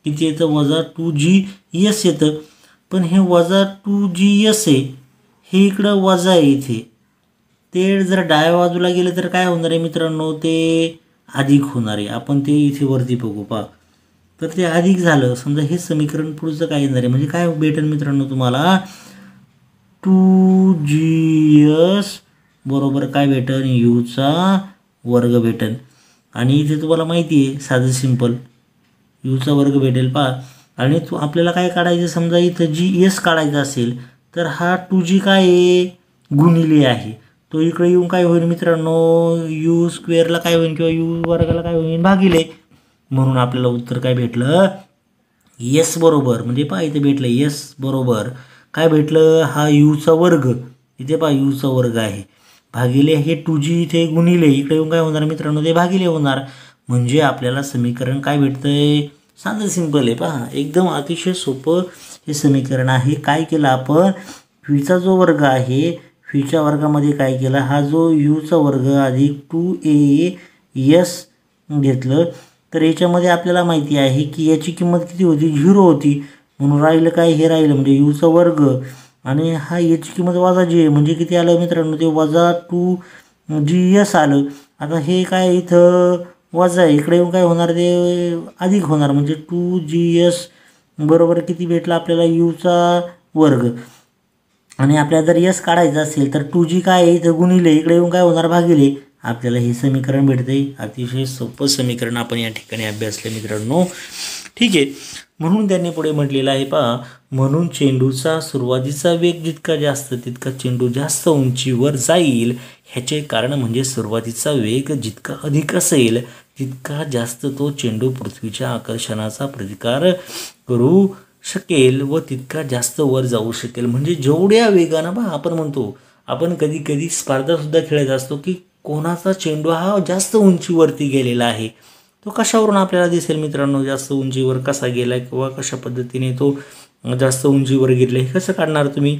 किती येतं, -2gs येतं. पण हे -2gs आहे, हे इकडं वजा आहे इथे, ते जर डाव्या बाजूला गेले तर काय होणार आहे मित्रांनो, ते अधिक होणार आहे. आपण ते इथे वरती बघू पहा, तर ते अधिक झालं. समजा हे समीकरण पुढचं काय येणार आहे, म्हणजे काय भेटेल मित्रांनो तुम्हाला, 2gs बरोबर काय भेटेल, यूचा वर्ग भेटेल. आणि इथे तुम्हाला माहिती आहे साधं सिंपल यूचा वर्ग भेटेल पहा. आणि आपल्याला काय काढायचं, समजा इथं gs काढायचं असेल तर हा 2g काय आहे, गुणिले आहे, तो इकडे येऊन काय होईल मित्रांनो, यू स्क्वेअरला काय होईल किंवा यू वर्गाला काय होईल, भागिले. म्हणून आपल्याला उत्तर काय भेटलं, s बरोबर, म्हणजे पहा इथे भेटलं s बरोबर काय भेटलं, हा यूचा वर्ग, इथे पहा यूचा वर्ग आहे, भागिले हे 2g इथे गुणिले, इकडे येऊन काय होणार मित्रांनो, ते भागिले होणार. म्हणजे आपल्याला समीकरण काय भेटतंय, साधं सिंपल आहे पहा, एकदम अतिशय सोपं हे समीकरण आहे. काय केलं आपण, व्हीचा जो वर्ग आहे, व्हीच्या वर्गामध्ये काय केलं, हा जो यूचा वर्ग अधिक 2AS घेतलं. तर याच्यामध्ये आपल्याला माहिती आहे की याची किंमत किती होती, 0 होती. म्हणून राहिलं काय, हे राहिलं म्हणजे यूचा वर्ग आणि हा याची किंमत वजा जी आहे म्हणजे किती आलं मित्रांनो, ते वजा 2GS आलं. आता हे काय इथं वजा आहे, इकडे येऊन काय होणार, ते अधिक होणार म्हणजे 2GS बरोबर किती भेटला आपल्याला, यूचा वर्ग. आणि आपल्याला जर यस काढायचं असेल तर 2G काय आहे इथं गुणिले, इकडे येऊन काय होणार, भागिले. आपल्याला हे समीकरण भेटते. अतिशय सोपं समीकरण आपण या ठिकाणी अभ्यासले मित्रांनो. ठीक आहे. म्हणून त्यांनी पुढे म्हटलेलं आहे पहा, म्हणून चेंडूचा सुरुवातीचा वेग जितका जास्त तितका चेंडू जास्त उंचीवर जाईल. ह्याचे कारण म्हणजे सुरुवातीचा वेग जितका अधिक असेल तितका जास्त तो चेंडू पृथ्वीच्या आकर्षणाचा प्रतिकार करू शकेल व तितका जास्त वर जाऊ शकेल. म्हणजे जेवढ्या वेगानं बा आपण म्हणतो, आपण कधी कधी स्पर्धासुद्धा खेळत असतो की कोणाचा चेंडू हा जास्त उंचीवरती गेलेला आहे. तो कशावरून आपल्याला दिसेल मित्रांनो, जास्त उंचीवर कसा गेला किंवा कशा पद्धतीने तो जास्त उंचीवर गेला हे कसं काढणार तुम्ही.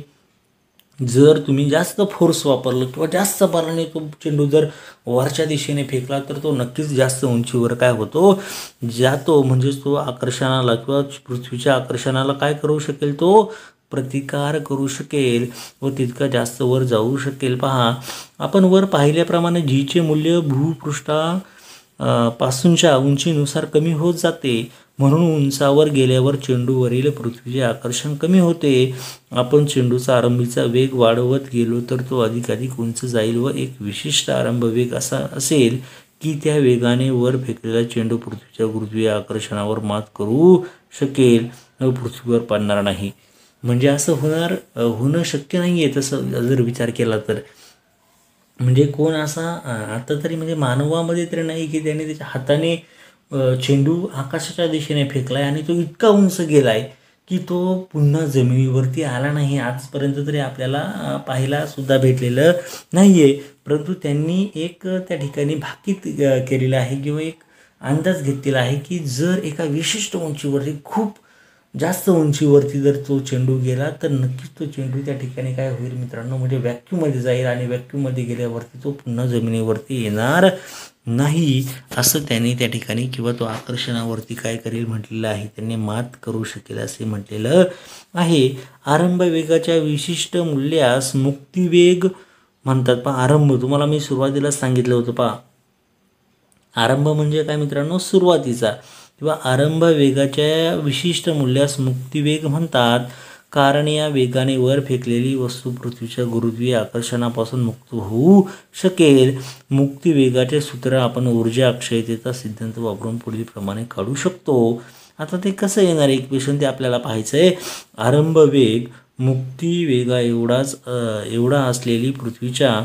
जर तुम्ही जास्त फोर्स वापरलं किंवा जास्त बलाने तो चेंडू जर वरच्या दिशेने फेकला तर तो नक्कीच जास्त उंचीवर काय होतो, जातो. म्हणजेच तो आकर्षणाला किंवा पृथ्वीच्या आकर्षणाला काय करू शकेल, तो प्रतिकार करू शकेल व तितका जास्त वर जाऊ शकेल. पहा, आपण वर पाहिल्याप्रमाणे जीचे मूल्य भूपृष्ठा पासूनच्या उंचीनुसार कमी होत जाते. म्हणून उंचावर गेल्यावर चेंडूवरील पृथ्वीचे आकर्षण कमी होते. आपण चेंडूचा आरंभीचा वेग वाढवत गेलो तर तो अधिकाधिक उंच जाईल व एक विशिष्ट आरंभ वेग असा असेल की त्या वेगाने वर फेकलेला चेंडू पृथ्वीच्या गुरुत्वीय आकर्षणावर मात करू शकेल व पृथ्वीवर पडणार नाही. म्हणजे असं होणं शक्य नाही आहे तसं जर विचार केला तर. म्हणजे कोण असा आता तरी म्हणजे मानवामध्ये तरी नाही की त्याने त्याच्या हाताने चेंडू आकाशाच्या दिशेने फेकला आहे आणि तो इतका उंच गेला आहे की तो पुन्हा जमिनीवरती आला नाही. आजपर्यंत तरी आपल्याला पाहायला सुद्धा भेटलेलं नाही आहे. परंतु त्यांनी एक त्या ठिकाणी भाकीत केलेलं आहे किंवा एक अंदाज घेतलेला आहे की जर एका विशिष्ट उंचीवरती खूप जास्त उंचीवरती जर तो चेंडू गेला तर नक्कीच तो चेंडू त्या ठिकाणी काय होईल मित्रांनो, म्हणजे व्हॅक्यूममध्ये जाईल आणि व्हॅक्यूममध्ये गेल्यावरती तो पुन्हा जमिनीवरती येणार नाही असं त्यांनी त्या ठिकाणी किंवा तो आकर्षणावरती काय करेल म्हटलेलं आहे, त्यांनी मात करू शकेल असे म्हटलेलं आहे. आरंभ वेगाच्या विशिष्ट मूल्यास मुक्तिवेग म्हणतात. पहा, आरंभ तुम्हाला मी सुरुवातीला सांगितलं होतं. पहा, आरंभ म्हणजे काय मित्रांनो, सुरुवातीचा किंवा आरंभ वेगाच्या विशिष्ट मूल्यास मुक्तिवेग म्हणतात. कारण या वेगाने वर फेकलेली वस्तू पृथ्वीच्या गुरुत्वीय आकर्षणापासून मुक्त होऊ शकेल. मुक्तिवेगाचे सूत्र आपण ऊर्जा अक्षयतेचा सिद्धांत वापरून पुढील प्रमाणे काढू शकतो. आता ते कसं येणार इक्वेशन ते आपल्याला पाहायचं आहे. आरंभ वेग मुक्तिवेगा एवढा असलेली पृथ्वीच्या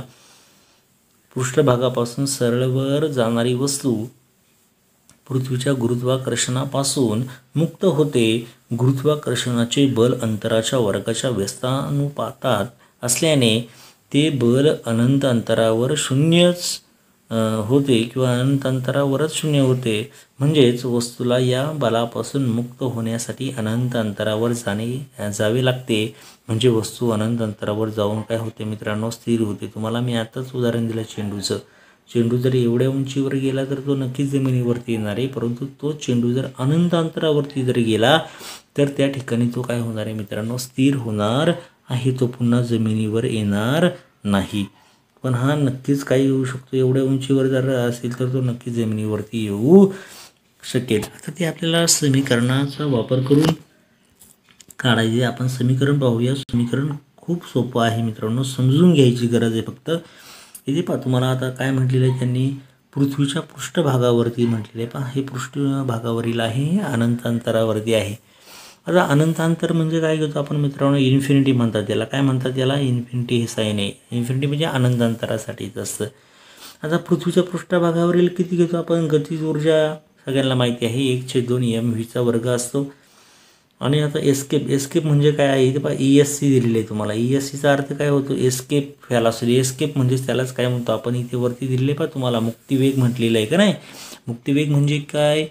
पृष्ठभागापासून सरळवर जाणारी वस्तू पृथ्वीच्या गुरुत्वाकर्षणापासून मुक्त होते. गुरुत्वाकर्षणाचे बल अंतराच्या वर्गाच्या व्यस्तानुपातात असल्याने ते बल अनंत अंतरावर शून्यच होते किंवा अनंत अंतरावरच शून्य होते. म्हणजेच वस्तूला या बलापासून मुक्त होण्यासाठी अनंत अंतरावर जावे लागते. म्हणजे वस्तू अनंत अंतरावर जाऊन काय होते मित्रांनो, स्थिर होते. तुम्हाला मी आताच उदाहरण दिलं चेंडूचं. चेंडू जर एवढ्या उंचीवर गेला तर तो नक्कीच जमिनीवरती येणार आहे. परंतु तो चेंडू जर अनंत अंतरावरती जर गेला तर त्या ठिकाणी तो काय होणार आहे मित्रांनो, स्थिर होणार आहे. तो पुन्हा जमिनीवर येणार नाही. पण हा नक्कीच काही येऊ शकतो. एवढ्या उंचीवर जर असेल तर तो नक्कीच जमिनीवरती येऊ शकेल. आता ते आपल्याला समीकरणाचा वापर करून काढायचे. आपण समीकरण पाहूया. समीकरण खूप सोपं आहे मित्रांनो, समजून घ्यायची गरज आहे फक्त. इथे पहा, तुम्हाला आता काय म्हटलेलं आहे त्यांनी, पृथ्वीच्या पृष्ठभागावरती म्हटलेलं आहे. पहा, हे पृष्ठभागावरील आहे, हे अनंत अंतरावरती आहे. आता अनंत अंतर म्हणजे काय घेतो आपण मित्रांनो, इन्फिनिटी म्हणतात त्याला. काय म्हणतात याला, इन्फिनिटी हे साईन आहे. इन्फिनिटी म्हणजे अनंत अंतरासाठीच असतं. आता पृथ्वीच्या पृष्ठभागावरील किती घेतो आपण, गतिज ऊर्जा सगळ्यांना माहिती आहे, 1/2 mv वर्ग असतो. आणि आता एस्केप म्हणजे काय आहे, इथे पहा ESC दिलेलं आहे तुम्हाला. ESCचा अर्थ काय होतो, एस्केप व्हेलॉसिटी. एस्केप म्हणजेच त्यालाच काय म्हणतो आपण, इथे वरती दिलेलं आहे पहा तुम्हाला, मुक्तिवेग म्हटलेलं आहे का नाही. मुक्तिवेग म्हणजे काय,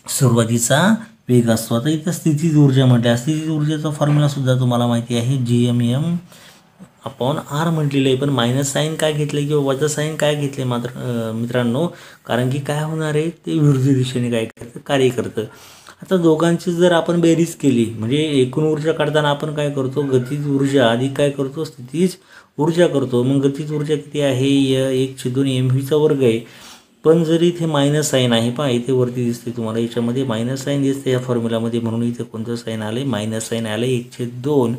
सुरुवातीचा वेग असतो. आता इथं स्थितीज ऊर्जा म्हटल्या, स्थितीज ऊर्जेचा फॉर्म्युलासुद्धा तुम्हाला माहिती आहे, GMM अपॉन आर म्हटलेलं आहे. पण मायनस साईन काय घेतलं किंवा वजा साईन काय घेतले मात्र मित्रांनो, कारण की काय होणार आहे, ते विरुद्ध दिशेने काय करतं, कार्य करतं. आता दोघांची जर आपण बेरीज केली म्हणजे एकूण ऊर्जा काढताना आपण काय करतो, गतिज ऊर्जा अधिक काय करतो, स्थितीज ऊर्जा करतो. मग गतिज ऊर्जा किती आहे, 1/2 mv वर्ग आहे. पण जर इथे मायनस साईन आहे पहा, इथे वरती दिसते तुम्हाला, याच्यामध्ये मायनस साईन दिसते या फॉर्म्युलामध्ये, म्हणून इथे कोणतं साईन आलं, मायनस साईन आलं. 1/2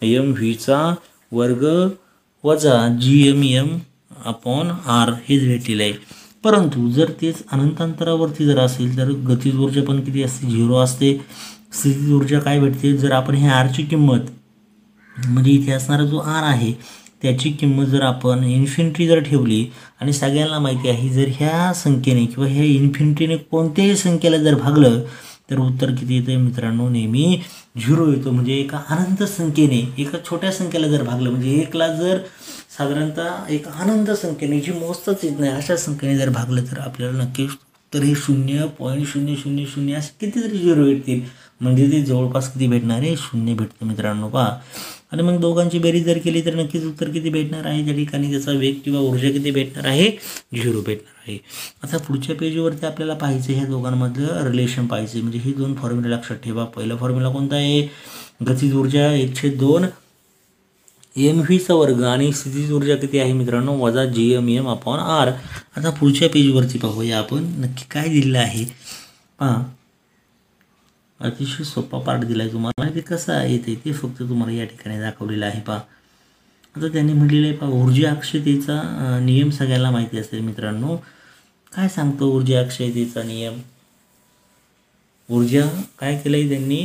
mv वर्ग वजा GMM अपॉन आर हेच भेटलेलं आहे. परंतु जर तेच अनंतांतरावरती जर असेल तर गतिज ऊर्जा पण किती असते, 0 असते. स्थितीज ऊर्जा काय भेटते, जर आपण हे आरची किंमत म्हणजे इथे असणारा जो आर आहे त्याची किंमत जर आपण इन्फिनिटी जर ठेवली आणि सगळ्यांना माहिती आहे जर ह्या संख्येने किंवा ह्या इन्फिनिटीने कोणत्याही संख्येला जर भागलं तर उत्तर किती येतं मित्रांनो, नेहमी 0 येतो. म्हणजे एका अनंत संख्येने एका छोट्या संख्येला जर भागलं म्हणजे 1ला जर साधारणतः एक अनंत संख्येने जी मोजताच येत नाही अशा संख्येने जर भागलं तर आपल्याला नक्कीच तर हे 0.000 असे कितीतरी 0 भेटतील. म्हणजे ते जवळपास किती भेटणार आहे, 0 भेटतं मित्रांनो पहा. आणि मग दोघांची बेरीज जर केली तर नक्कीच उत्तर किती भेटणार आहे, त्या ठिकाणी त्याचा वेग किंवा ऊर्जा किती भेटणार आहे, 0 भेटणार आहे. आता पुढच्या पेजवरती आपल्याला पाहायचं ह्या दोघांमधलं रिलेशन पाहिजे. म्हणजे ही दोन फॉर्म्युला लक्षात ठेवा. पहिला फॉर्म्युला कोणता आहे, गतिज ऊर्जा 1/2 mv वर्ग आणि स्थितीज ऊर्जा किती आहे मित्रांनो, वजा GMM अपॉन आर. आता पुढच्या पेजवरती पाहूया आपण नक्की काय दिलेलं आहे पहा. अतिशय सोपा पार्ट दिला आहे तुम्हाला, ते कसं येते ते फक्त तुम्हाला या ठिकाणी दाखवलेलं आहे पहा. आता त्यांनी म्हटलेलं आहे पहा, ऊर्जा अक्षयतेचा नियम सगळ्याला माहिती असेल मित्रांनो. काय सांगतो ऊर्जा अक्षयतेचा नियम, ऊर्जा काय केलं आहे त्यांनी,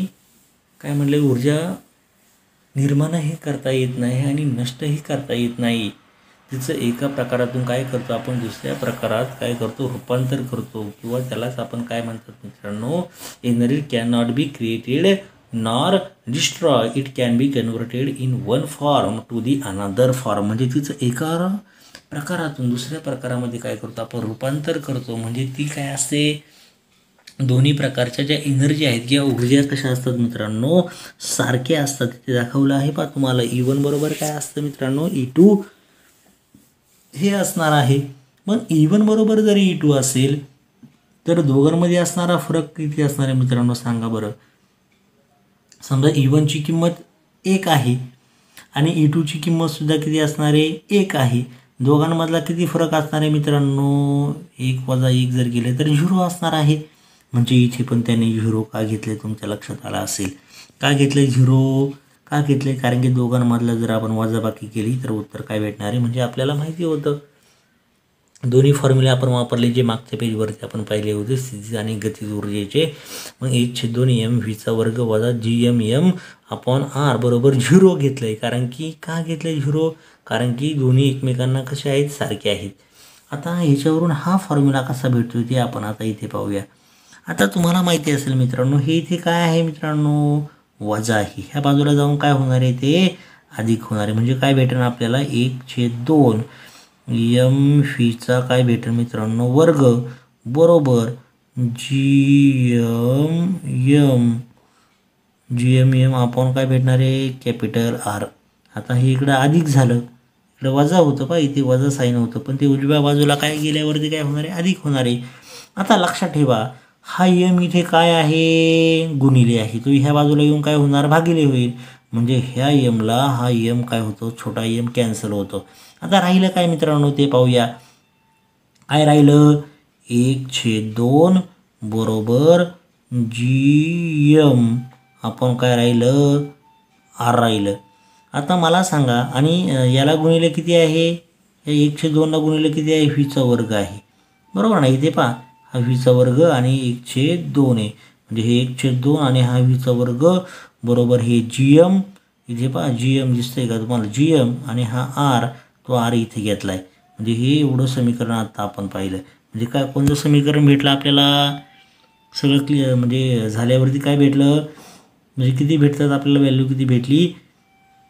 काय म्हटलं, ऊर्जा निर्माणही करता येत नाही आणि नष्टही करता येत नाही. तिचं एका प्रकारातून काय करतो आपण दुसऱ्या प्रकारात काय करतो, रूपांतर करतो, किंवा त्यालाच आपण काय म्हणतात मित्रांनो, energy can not be created nor destroy, it can be converted in one form to the another form. म्हणजे तिचं एका प्रकारातून दुसऱ्या प्रकारामध्ये काय करतो आपण, रूपांतर करतो. म्हणजे ती काय असते, दोन्ही प्रकारच्या ज्या एनर्जी आहेत किंवा ऊर्जा कशा असतात मित्रांनो, सारख्या असतात. ते दाखवलं आहे पहा तुम्हाला. E1 बरोबर काय असतं मित्रांनो, E2 हे असणार आहे. मग E1 बरोबर जर E2 असेल तर दोघांमध्ये असणारा फरक किती असणार आहे मित्रांनो, सांगा बरं. समजा E1 ची किंमत 1 आहे आणि E2 ची किंमत सुद्धा किती असणार आहे, 1 आहे. दोघांमधला किती फरक असणार आहे मित्रांनो, 1 वजा 1 जर गेले तर 0 असणार आहे. म्हणजे इथे पण त्याने 0 का घेतले तुमच्या लक्षात आलं असेल. का घेतले 0 का घेतले, कारण की दोघांमधलं जर आपण वजाबाकी केली तर उत्तर काय भेटणार आहे, म्हणजे आपल्याला माहिती होतं. दोन्ही फॉर्म्युले आपण वापरले जे मागच्या पेजवरती आपण पाहिले होते, स्थितीज आणि गतिज ऊर्जेचे. मग 1/2 mv वर्ग वजा GMM अपॉन आर बरोबर 0 घेतलं आहे. कारण की का घेतलं 0, कारण की दोन्ही एकमेकांना कसे आहेत, सारखे आहेत. आता ह्याच्यावरून हा फॉर्म्युला कसा भेटतो ते आपण आता इथे पाहूया. आता तुम्हाला माहिती असेल मित्रांनो, हे इथे काय आहे मित्रांनो, वजा आहे. ह्या बाजूला जाऊन काय होणार आहे, ते अधिक होणार आहे. म्हणजे काय भेटेल आपल्याला, 1/2 mv काय भेटेल मित्रांनो, वर्ग बरोबर GMM आपण काय भेटणार आहे, कॅपिटल आर. आता हे इकडं अधिक झालं, इकडं वजा होतं पहा, इथे वजा साईन होतं, पण ते उजव्या बाजूला काय गेल्यावरती काय होणार आहे, अधिक होणार आहे. आता लक्षात ठेवा, हा यम इथे काय आहे, गुणिले आहे. तो ह्या बाजूला येऊन काय होणार, भागिले होईल. म्हणजे ह्या यमला हा यम काय होतो, छोटा यम कॅन्सल होतो. आता राहिलं काय मित्रांनो ते पाहूया. काय राहिलं, 1/2 बरोबर GM आपण काय राहिलं, आर राहिलं. आता मला सांगा, आणि याला गुणिले किती आहे, या 1/2ला गुणिले किती आहे, व्हीचा वर्ग आहे बरोबर ना. इथे पहा, हा व्हीचा वर्ग आणि 1/2 आहे. म्हणजे हे 1/2 आणि हा व्हीचा वर्ग बरोबर हे GM. इथे पहा GM दिसतंय का तुम्हाला, GM आणि हा आर, तो आर इथे घेतला आहे. म्हणजे हे एवढं समीकरण आता आपण पाहिलं. म्हणजे काय, कोणतं समीकरण भेटलं आपल्याला, सगळं क्लिअर म्हणजे झाल्यावरती काय भेटलं, म्हणजे किती भेटतात आपल्याला, व्हॅल्यू किती भेटली,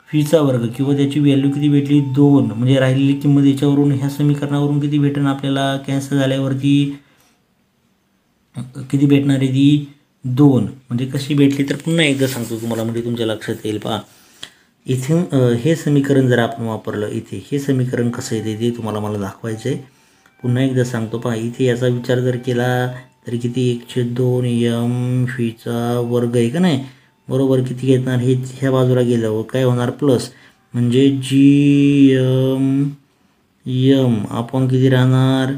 व्हीचा वर्ग किंवा त्याची व्हॅल्यू किती भेटली, 2. म्हणजे राहिलेली किंमत याच्यावरून ह्या समीकरणावरून किती भेटेल आपल्याला, कॅन्सल झाल्यावरती किती भेटणार आहे ती, 2 म्हणजे कशी भेटली तर पुन्हा एकदा सांगतो तुम्हाला म्हणजे तुमच्या लक्षात येईल. पहा इथे हे समीकरण जर आपण वापरलं इथे हे समीकरण कसं येते ते तुम्हाला मला दाखवायचं आहे. पुन्हा एकदा सांगतो. पहा इथे याचा विचार जर केला तर किती 1/2 m व्हीचा वर्ग आहे का नाही. बरोबर किती घेणार हे ह्या बाजूला गेल्यावर काय होणार प्लस म्हणजे GM आपण किती राहणार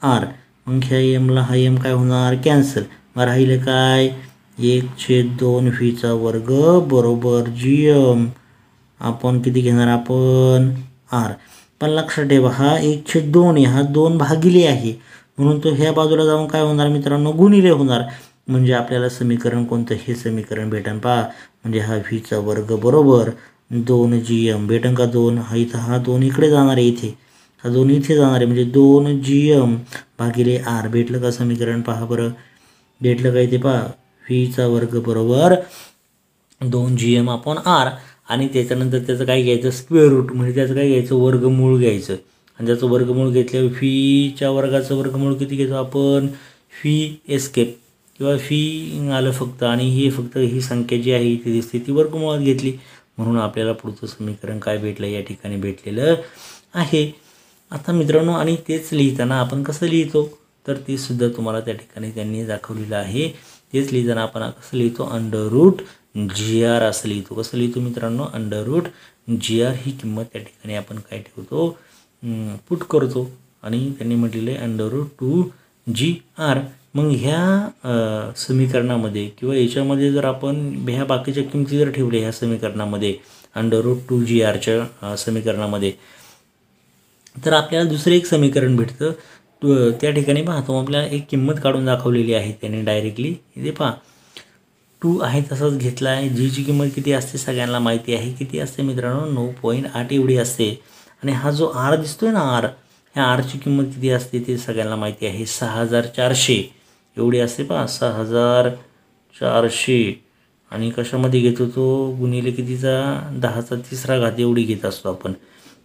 R. मग ह्या एमला हा एम काय होणार कॅन्सल. मग राहिलं काय 1/2 व्हीचा वर्ग बरोबर GM. आपण किती घेणार आपण R. पण लक्षात ठेवा हा 1/2 आहे हा 2 भागिले आहे म्हणून तो ह्या बाजूला जाऊन काय होणार मित्रांनो गुणिले होणार. म्हणजे आपल्याला समीकरण कोणतं हे समीकरण भेटन. पहा म्हणजे हा व्हीचा वर्ग बरोबर 2GM भेटन का 2 हा इथं हा 2 इकडे जाणार आहे इथे हा 2 इथे जाणार आहे म्हणजे 2GM भागिले R भेटलं का समीकरण. पहा बरं भेटलं का इथे. पहा व्हीचा वर्ग बरोबर 2GM अपॉन R आणि त्याच्यानंतर त्याचं काय घ्यायचं स्क्वेअर रूट म्हणजे त्याचं काय घ्यायचं वर्गमूळ घ्यायचं आणि त्याचं वर्गमूळ घेतल्यावर फीच्या वर्गाचं वर्गमूळ किती घेतो आपण फी एस्केप किंवा फी आलं फक्त आणि ही फक्त ही संख्या जी आहे इथे दिसते ती वर्गमुळात घेतली म्हणून आपल्याला पुढचं समीकरण काय भेटलं या ठिकाणी भेटलेलं आहे. आता मित्रांनो आणि तेच लिहिताना आपण कसं लिहितो तर ते सुद्धा तुम्हाला त्या ठिकाणी त्यांनी दाखवलेलं आहे. तेच लिहिताना आपण कसं लिहितो √GR असं लिहितो. कसं लिहितो मित्रांनो √GR ही किंमत त्या ठिकाणी आपण काय ठेवतो पुट करतो आणि त्यांनी म्हटलेलं आहे √2GR. मग ह्या समीकरणामध्ये किंवा याच्यामध्ये जर आपण ह्या बाकीच्या किमती जर ठेवल्या ह्या समीकरणामध्ये √2GRच्या समीकरणामध्ये तर आपल्याला दुसरं एक समीकरण भेटतं. त्या ठिकाणी पाहतो आपल्याला एक किंमत काढून दाखवलेली आहे त्याने डायरेक्टली. इथे पहा 2 आहे तसंच घेतला आहे. जीची किंमत किती असते सगळ्यांना माहिती आहे किती असते मित्रांनो 9.8 एवढी असते आणि हा जो R दिसतोय ना R ह्या Rची किंमत किती असते ते सगळ्यांना माहिती आहे 6400 एवढी असते. पहा 6400 आणि कशामध्ये घेतो तो गुणिले कितीचा 10⁻³ एवढी घेत असतो आपण.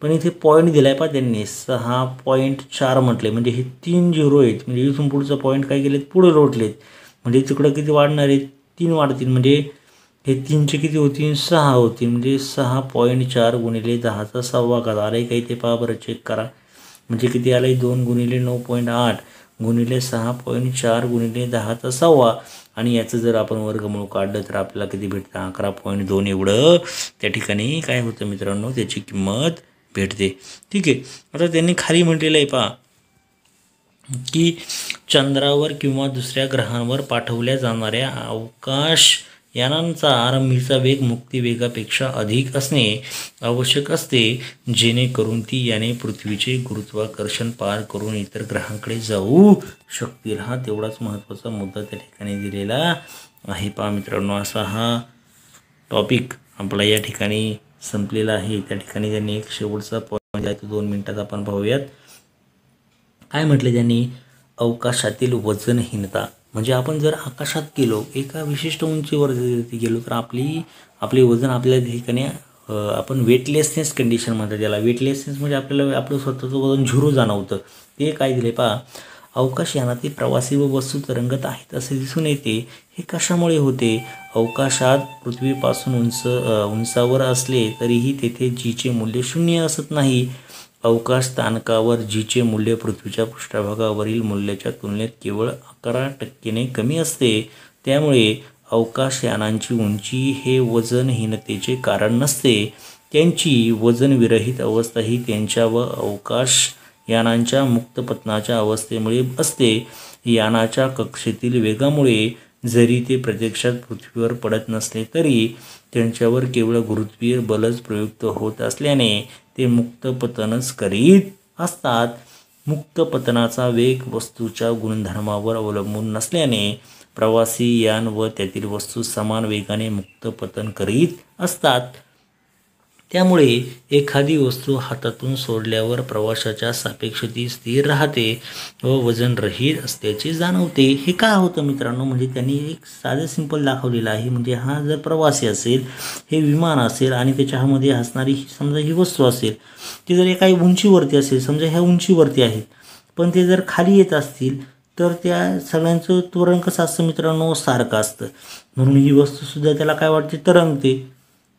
पण इथे पॉईंट दिला आहे पहा त्यांनी 6.4 म्हटले म्हणजे हे 3 झिरो आहेत म्हणजे इथून पुढचं पॉईंट काय केलेत पुढे लोटलेत म्हणजे तिकडं किती वाढणार आहेत 3 वाढतील म्हणजे हे 3चे किती होतील 6 होतील म्हणजे 6.4 गुणिले 10⁻⁷ आलं आहे का इथे. पहा बरं चेक करा म्हणजे किती आलं आहे 2 गुणिले 9.8 गुणिले 6.4 गुणिले 10⁻⁷ आणि याचं जर आपण वर्गमूळ काढलं तर आपल्याला किती भेटतं 11.2 एवढं त्या ठिकाणी काय होतं मित्रांनो त्याची किंमत भेटते. ठीक आहे. आता त्यांनी खाली म्हटलेलं आहे पहा की चंद्रावर किंवा दुसऱ्या ग्रहांवर पाठवल्या जाणाऱ्या अवकाश यानांचा आरंभीचा वेग मुक्तिवेगापेक्षा अधिक असणे आवश्यक असते जेणेकरून ती याने पृथ्वीचे गुरुत्वाकर्षण पार करून इतर ग्रहांकडे जाऊ शकतील. हा तेवढाच महत्त्वाचा मुद्दा त्या ठिकाणी दिलेला आहे. पहा मित्रांनो असा हा टॉपिक आपला या ठिकाणी संपलेला आहे. त्या ठिकाणी त्यांनी एक शेवटचा पॉईंट दिला तो 2 मिनिटात आपण पाहूयात. काय म्हटले त्यांनी अवकाशातील वजनहीनता म्हणजे आपण जर आकाशात गेलो एका विशिष्ट उंचीवर गेलो तर आपले वजन आपल्या ठिकाणी आपण वेटलेसनेस कंडिशन म्हणतात त्याला. वेटलेसनेस म्हणजे आपल्याला आपलं स्वतःचं वजन झिरो जाणवतं. ते काय दिले पहा अवकाशयानातील प्रवासी व वस्तू तरंगत आहेत असे दिसून येते. हे कशामुळे होते अवकाशात पृथ्वीपासून उंचावर असले तरीही तेथे जीचे मूल्य 0 असत नाही. अवकाश स्थानकावर जीचे मूल्य पृथ्वीच्या पृष्ठभागावरील मूल्याच्या तुलनेत केवळ 11% कमी असते. त्यामुळे अवकाशयानांची उंची हे वजनहीनतेचे कारण नसते. त्यांची वजनविरहित अवस्था ही त्यांच्या व अवकाशयानांच्या मुक्तपतनाच्या अवस्थेमुळे असते. यानाच्या कक्षेतील वेगामुळे जरी ते प्रत्यक्षात पृथ्वीवर पडत नसले तरी त्यांच्यावर केवळ गुरुत्वीय बलच प्रयुक्त होत असल्याने ते मुक्तपतनच करीत असतात. मुक्तपतनाचा वेग वस्तूच्या गुणधर्मावर अवलंबून नसल्याने प्रवासी यान व त्यातील वस्तू समान वेगाने मुक्तपतन करीत असतात. त्यामुळे एखादी वस्तू हातातून सोडल्यावर प्रवाशाच्या सापेक्ष ती स्थिर राहते व वजनरहित असल्याचे जाणवते. हे का होतं मित्रांनो म्हणजे त्यांनी एक साधं सिंपल दाखवलेलं आहे. म्हणजे हा जर प्रवासी असेल हे विमान असेल आणि त्याच्यामध्ये असणारी समजा ही वस्तू असेल ती जर काही उंचीवरती असेल समजा ह्या उंचीवरती आहेत पण ते जर खाली येत असतील तर त्या सगळ्यांचं त्वरण कसं असतं मित्रांनो, सारखं असतं. म्हणून ही वस्तूसुद्धा त्याला काय वाटते, तरंगते.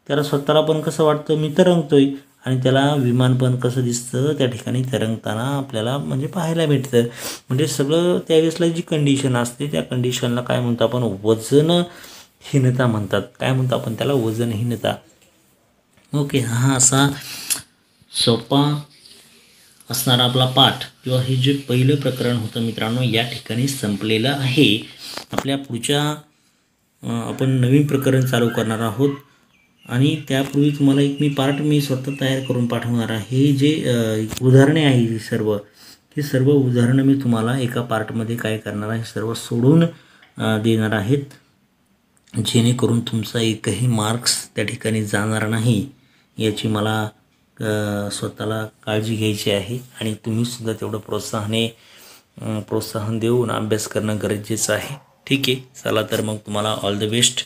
त्याला स्वतःला पण कसं वाटतं, मी तरंगतोय. आणि त्याला विमान पण कसं दिसतं त्या ठिकाणी तरंगताना आपल्याला म्हणजे पाहायला भेटतं. म्हणजे सगळं त्यावेळेसला जी कंडिशन असते त्या कंडिशनला काय म्हणतो आपण, वजनहीनता म्हणतात. काय म्हणतो आपण त्याला, वजनहीनता. ओके, हा असा सोपा असणारा आपला पाठ किंवा हे जे पहिलं प्रकरण होतं मित्रांनो या ठिकाणी संपलेलं आहे. आपल्या पुढच्या आपण नवीन प्रकरण चालू करणार आहोत आणि त्यापूर्वी तुम्हाला एक पार्ट मी स्वतः तयार करून पाठवणार आहे. जे उदाहरणे आहे ही सर्व उदाहरणं मी तुम्हाला एका पार्टमध्ये काय करणार आहे, सर्व सोडून देणार आहेत, जेणेकरून तुमचा एकही मार्क्स त्या ठिकाणी जाणार नाही याची मला स्वतःला काळजी घ्यायची आहे. आणि तुम्हीसुद्धा तेवढं प्रोत्साहन देऊन अभ्यास करणं गरजेचं आहे. ठीक आहे, चला तर मग तुम्हाला ऑल द बेस्ट.